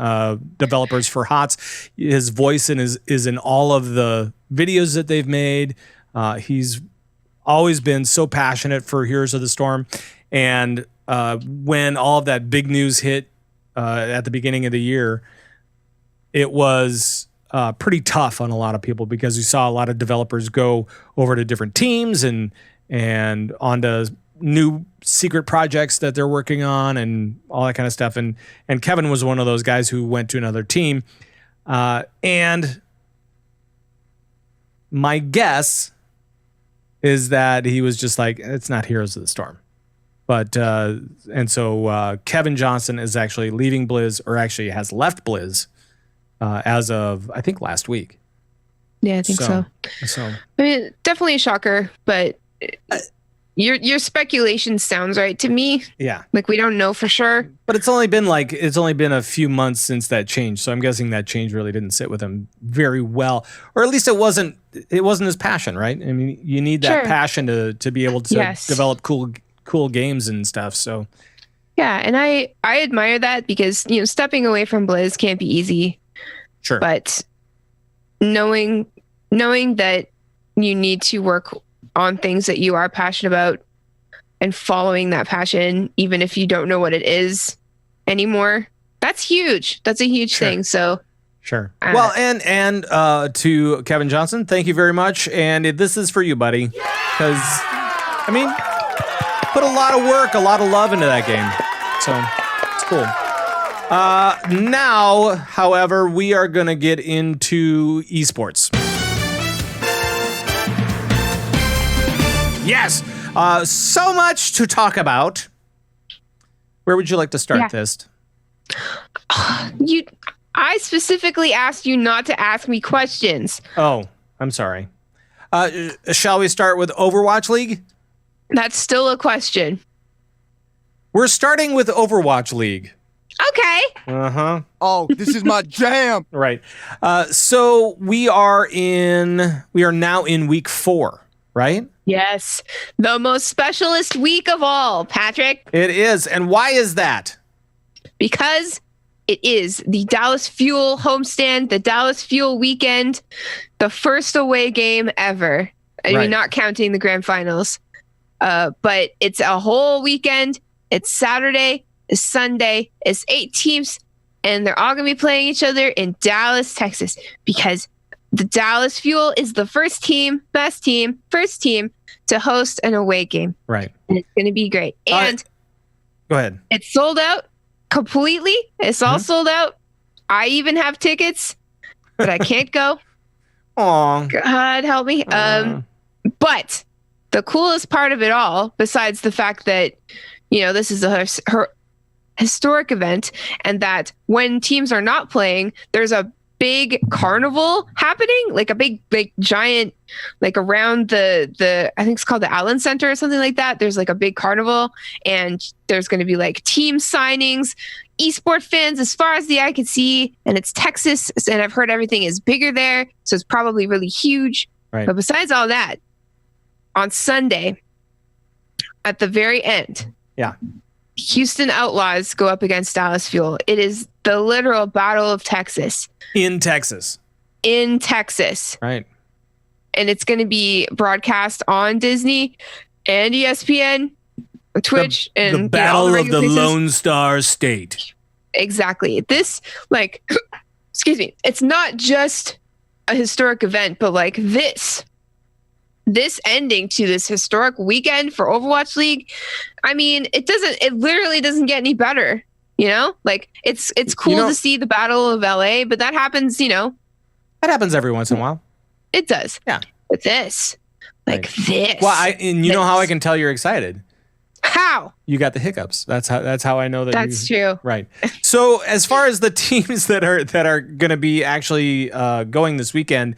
developers for HOTS. His voice is in all of the videos that they've made. He's always been so passionate for Heroes of the Storm. And when all of that big news hit at the beginning of the year, it was pretty tough on a lot of people because we saw a lot of developers go over to different teams and onto new secret projects that they're working on and all that kind of stuff. And Kevin was one of those guys who went to another team. And my guess is that he was just like, it's not Heroes of the Storm. But, and so Kevin Johnson is actually leaving Blizz, or actually has left Blizz as of, I think, last week. Yeah, I think so. I mean, definitely a shocker, but your speculation sounds right to me. Yeah. Like, we don't know for sure. But it's only been a few months since that change. So I'm guessing that change really didn't sit with him very well, or at least it wasn't his passion, right? I mean, you need that passion to be able to develop cool games and stuff. So yeah, and I admire that because stepping away from Blizz can't be easy. Sure. But knowing that you need to work on things that you are passionate about and following that passion, even if you don't know what it is anymore, that's huge. That's a huge thing. So sure. Well, and to Kevin Johnson, thank you very much. And this is for you, buddy, because I mean, put a lot of work, a lot of love into that game. So it's cool. Now, however, we are going to get into eSports. Yes. So much to talk about. Where would you like to start this? I specifically asked you not to ask me questions. Oh, I'm sorry. Shall we start with Overwatch League? That's still a question. We're starting with Overwatch League. Okay. Uh-huh. Oh, this is my jam. Right. So we are now in week 4, right? Yes. The most specialist week of all, Patrick. It is. And why is that? Because it is the Dallas Fuel homestand, the Dallas Fuel weekend, the first away game ever. I mean, not counting the grand finals. But it's a whole weekend. It's Saturday, it's Sunday, it's 8 teams, and they're all going to be playing each other in Dallas, Texas, because the Dallas Fuel is the first team to host an away game. Right. And it's going to be great. And go ahead. It's sold out completely. It's all sold out. I even have tickets, but I can't go. Aw. God help me. But the coolest part of it all, besides the fact that, this is a historic event, and that when teams are not playing, there's a big carnival happening, like a big giant, like around the I think it's called the Allen Center or something like that. There's like a big carnival, and there's going to be like team signings, eSport fans as far as the eye can see, and it's Texas, and I've heard everything is bigger there, so it's probably really huge. Right. But besides all that, on Sunday, at the very end, Houston Outlaws go up against Dallas Fuel. It is the literal Battle of Texas. In Texas. Right. And it's going to be broadcast on Disney and ESPN, Twitch, and the Battle all of the places. Lone Star State. Exactly. This, like, excuse me, it's not just a historic event, but like this ending to this historic weekend for Overwatch League, I mean, it literally doesn't get any better, you know? Like, it's cool to see the Battle of LA, but that happens, you know. That happens every once in a while. It does. Yeah. But this, this. Well, you know how I can tell you're excited? How? You got the hiccups. That's how I know that. That's true. Right. So as far as the teams that are going to be actually going this weekend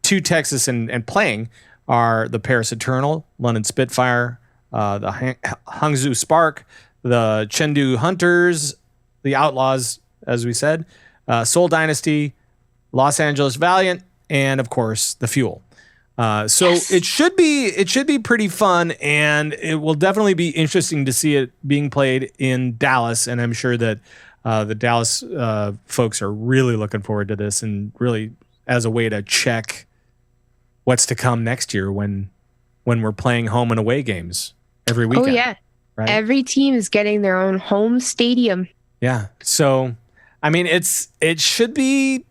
to Texas and playing are the Paris Eternal, London Spitfire, the Hangzhou Spark, the Chengdu Hunters, the Outlaws, as we said, Seoul Dynasty, Los Angeles Valiant, and of course the Fuel. So it should be pretty fun, and it will definitely be interesting to see it being played in Dallas. And I'm sure that the Dallas folks are really looking forward to this, and really as a way to check what's to come next year when we're playing home and away games every weekend. Oh yeah, right? Every team is getting their own home stadium. Yeah. So, I mean, it should be.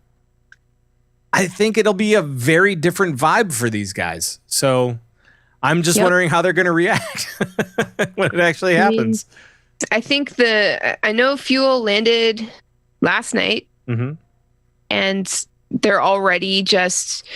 I think it'll be a very different vibe for these guys. So I'm just wondering how they're going to react when it actually happens. I think I know Fuel landed last night, and they're already just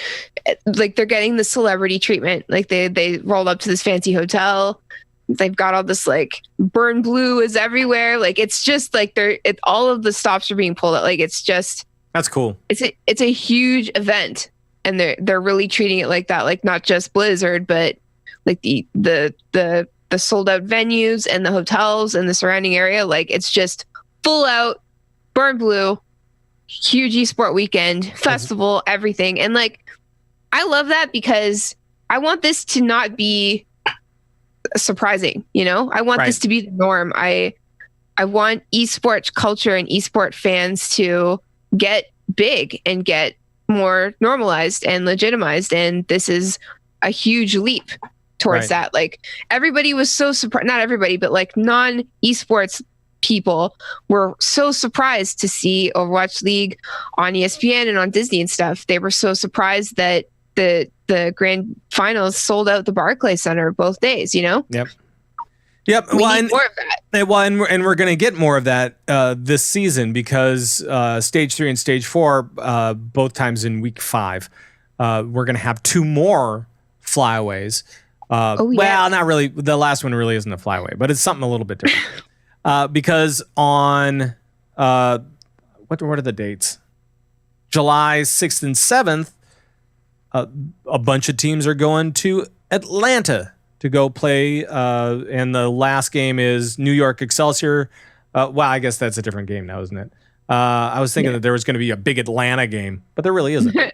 like, they're getting the celebrity treatment. Like they rolled up to this fancy hotel. They've got all this like burn blue is everywhere. Like, it's just like all of the stops are being pulled out. Like, it's just. That's cool. It's a huge event, and they're really treating it like that. Like, not just Blizzard, but like the sold out venues and the hotels and the surrounding area. Like, it's just full out burn blue, huge esport weekend, festival, everything. And like, I love that because I want this to not be surprising. You know, I want this to be the norm. I want esports culture and esport fans to get big and get more normalized and legitimized, and this is a huge leap towards that. Like, everybody was so surprised, not everybody, but like non-esports people were so surprised to see Overwatch League on ESPN and on Disney and stuff. They were so surprised that the grand finals sold out the Barclays Center both days, you know? Yep. We need more of that. Well, and we're going to get more of that this season, because Stage 3 and Stage 4, both times in Week 5, we're going to have 2 more flyaways. Well, not really. The last one really isn't a flyaway, but it's something a little bit different. Because on, what are the dates? July 6th and 7th, a bunch of teams are going to Atlanta to go play, and the last game is New York Excelsior. Well, I guess that's a different game now, isn't it? I was thinking that there was going to be a big Atlanta game, but there really isn't. There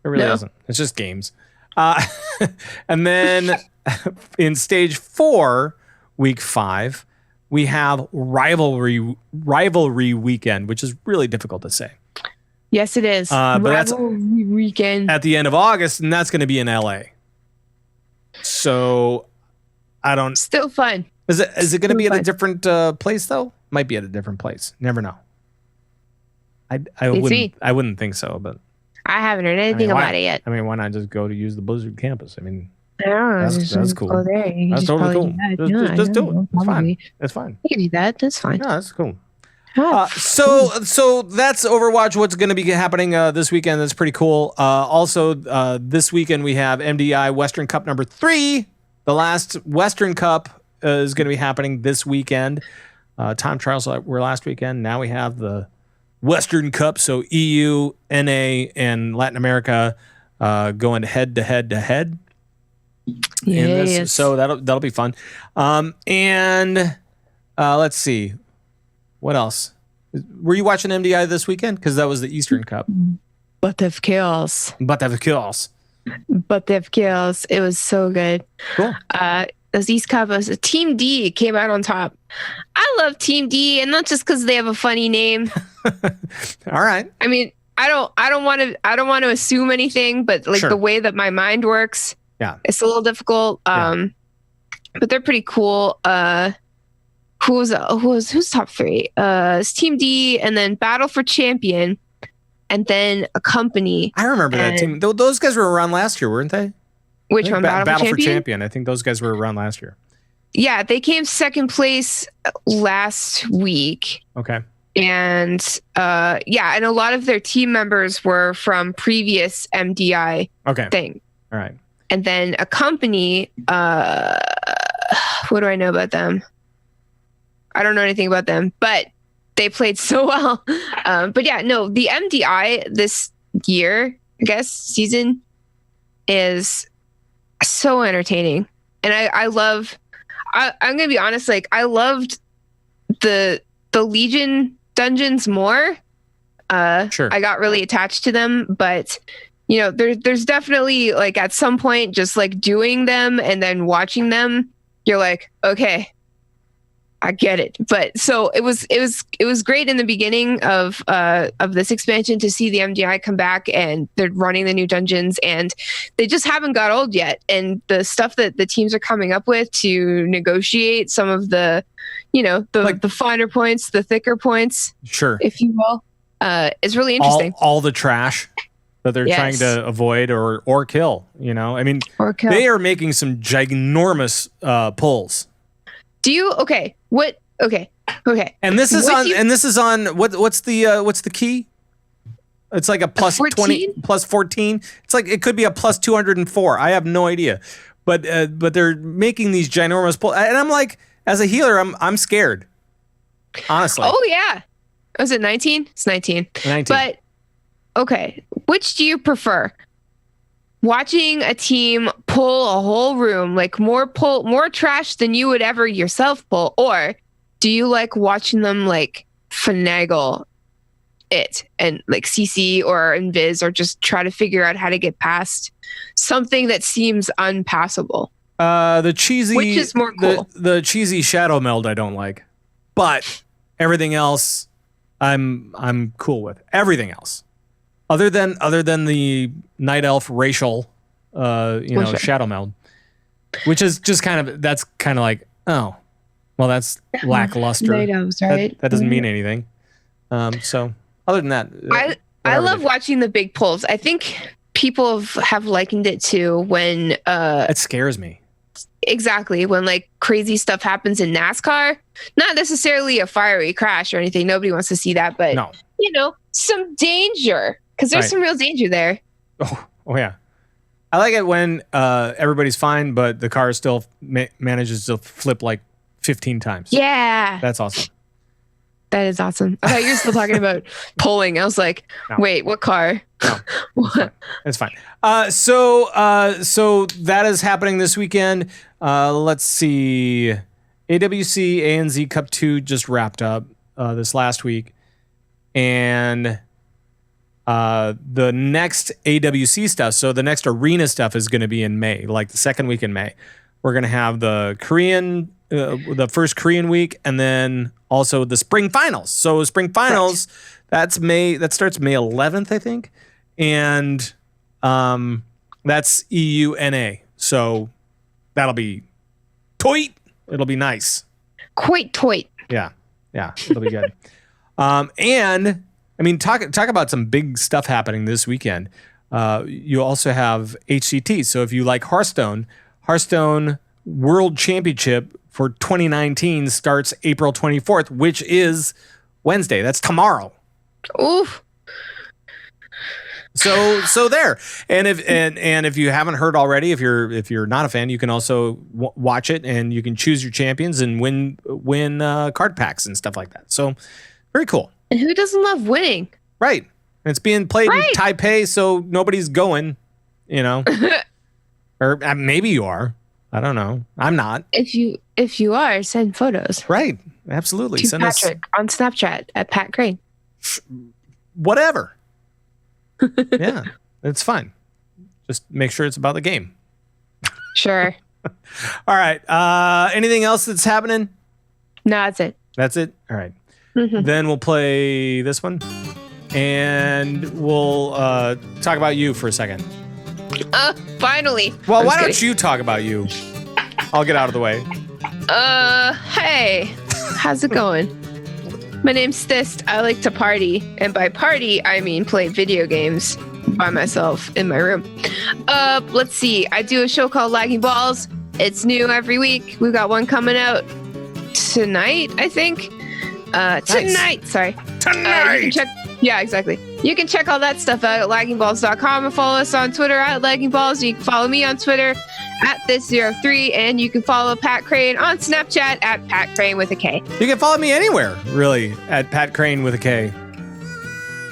really isn't. It's just games. And then in Stage 4, Week 5, we have rivalry weekend, which is really difficult to say. Yes, it is. But that's rivalry weekend at the end of August, and that's going to be in LA. So I don't. Still fun. Is it going to be at a different place though? Might be at a different place. Never know. I wouldn't think so, but I haven't heard anything about it yet. I mean, why not just go to use the Blizzard campus? I mean, I don't know. that's cool. Go there. That's totally cool. Just do it. It's fine. It's fine. You can do that. That's fine. No, that's cool. So that's Overwatch. What's going to be happening this weekend? That's pretty cool. Also, this weekend we have MDI Western Cup number 3. The last Western Cup is going to be happening this weekend. Time trials were last weekend. Now we have the Western Cup, so EU, NA, and Latin America going head to head to head. Yes. So that'll be fun. And let's see, what else? Were you watching MDI this weekend? Because that was the Eastern Cup. But they've kills. But they've kills. It was so good. Cool. Those East Cup, Team D came out on top. I love Team D, and not just because they have a funny name. All right. I mean, I don't want to assume anything, but like Sure. the way that my mind works, Yeah. it's a little difficult. But they're pretty cool. Who's top three? It's Team D, and then Battle for Champion, and then a company. I remember that team. Those guys were around last year, weren't they? Which one? Battle for Champion? I think those guys were around last year. Yeah, they came second place last week. Okay. And and a lot of their team members were from previous MDI thing. All right. And then a company, what do I know about them? I don't know anything about them, but they played so well. But yeah, no, the MDI this year, I guess, season is so entertaining. And I'm going to be honest, like I loved the Legion dungeons more. Sure. I got really attached to them, but you know, there's definitely like at some point just like doing them and then watching them, you're like, okay, I get it. But so it was great in the beginning of this expansion to see the MDI come back and they're running the new dungeons and they just haven't got old yet. And the stuff that the teams are coming up with to negotiate some of the, you know, the finer points, the thicker points, sure, if you will, is really interesting. All the trash that they're trying to avoid or kill, you know? I mean, they are making some ginormous pulls. Do you okay? And this is what's the key? It's like a plus 14? 20, plus 14. It's like it could be a plus 204. I have no idea, but they're making these ginormous pulls, and I'm like, as a healer, I'm scared. Honestly. Oh yeah, was it 19? It's 19. 19. But okay, which do you prefer? Watching a team pull a whole room, like more trash than you would ever yourself pull, or do you like watching them like finagle it and like CC or invis or just try to figure out how to get past something that seems unpassable? The cheesy, which is more cool? The cheesy shadow meld I don't like, but everything else I'm cool with. Everything else. Other than the night elf racial, shadow meld, which is just that's kind of like, oh, well, that's lackluster. Night elves, right? That doesn't mean anything. So other than that, I love watching the big pulls. I think people have likened it to when it scares me. Exactly, when like crazy stuff happens in NASCAR. Not necessarily a fiery crash or anything. Nobody wants to see that, but you know, some danger. Because there's some real danger there. Oh yeah. I like it when everybody's fine, but the car still manages to flip like 15 times. Yeah. That's awesome. That is awesome. I thought you were still talking about pulling. I was like, wait, what car? No, what? It's fine. So that is happening this weekend. Let's see. AWC ANZ Cup 2 just wrapped up this last week. And the next AWC stuff, so the next arena stuff is going to be in May, like the second week in May. We're going to have the first Korean week, and then also the spring finals. So spring finals, that starts May 11th, I think. And that's EUNA. So that'll be toit. It'll be nice. Quite toit. Yeah, it'll be good. And I mean, talk about some big stuff happening this weekend. You also have HCT. So if you like Hearthstone World Championship for 2019 starts April 24th, which is Wednesday. That's tomorrow. Oof. So there. And if you haven't heard already, if you're not a fan, you can also watch it and you can choose your champions and win card packs and stuff like that. So very cool. And who doesn't love winning? Right. And it's being played in Taipei, so nobody's going, you know. Or maybe you are. I don't know. I'm not. If you are, send photos. Right. Absolutely. To Send Patrick on Snapchat at Pat Krane. Whatever. Yeah, it's fine. Just make sure it's about the game. Sure. All right. Anything else that's happening? No, that's it. That's it? All right. Then we'll play this one. And we'll talk about you for a second. Finally. Well, why don't you talk about you? I'll get out of the way. Hey. How's it going? My name's Thyst. I like to party. And by party, I mean play video games by myself in my room. Let's see. I do a show called Lagging Balls. It's new every week. We've got one coming out tonight, I think. Tonight. Sorry. Tonight. You can check. Yeah, exactly. You can check all that stuff out at laggingballs.com and follow us on Twitter at laggingballs. You can follow me on Twitter at this03, and you can follow Pat Krane on Snapchat at Pat Krane with a K. You can follow me anywhere, really, at Pat Krane with a K.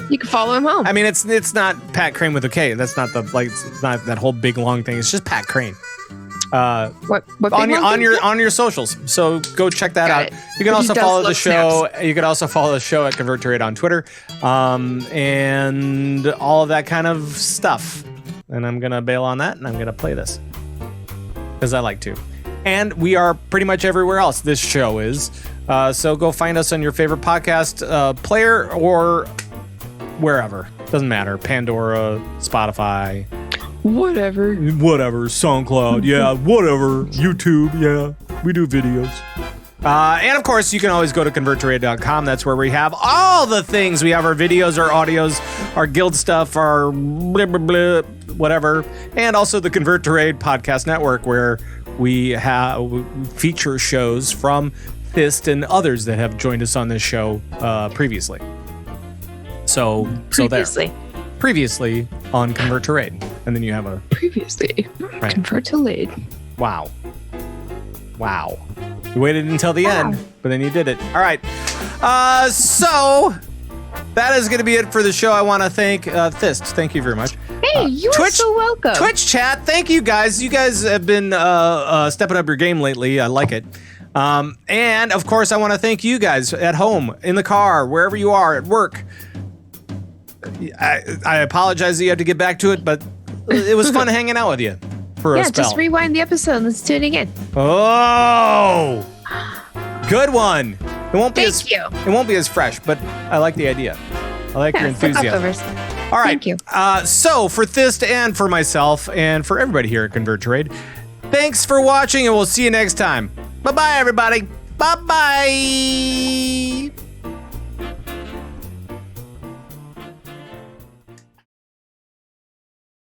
You can follow him home. I mean, it's not Pat Krane with a K. That's not it's not that whole big long thing. It's just Pat Krane. What on your socials. So go check that out. You can also follow the show. You can also follow the show at Convert to Raid on Twitter, and all of that kind of stuff. And I'm gonna bail on that, and I'm gonna play this because I like to. And we are pretty much everywhere else. This show is. So go find us on your favorite podcast player or wherever. Doesn't matter. Pandora, Spotify. Whatever, SoundCloud, yeah, whatever, YouTube, yeah, we do videos. And of course, you can always go to converttoraid.com. That's where we have all the things. We have our videos, our audios, our guild stuff, our blah, blah, blah, whatever. And also the Convert to Raid podcast network, where we have feature shows from Thyst and others that have joined us on this show previously. So previously on Convert to Raid. And then you have a... Previously. Right. Convert to Raid. Wow. You waited until the end, but then you did it. All right. So that is going to be it for the show. I want to thank Thyst. Thank you very much. Hey, you are so welcome. Twitch chat, thank you guys. You guys have been stepping up your game lately. I like it. And, of course, I want to thank you guys at home, in the car, wherever you are, at work. I apologize that you have to get back to it, but it was fun hanging out with you for a spell. Yeah, just rewind the episode and let's do it again. Oh, good one. It won't be It won't be as fresh, but I like the idea. I like your enthusiasm. All right. Thank you. So for Thyst and for myself and for everybody here at Convert to Raid, thanks for watching, and we'll see you next time. Bye-bye, everybody. Bye-bye.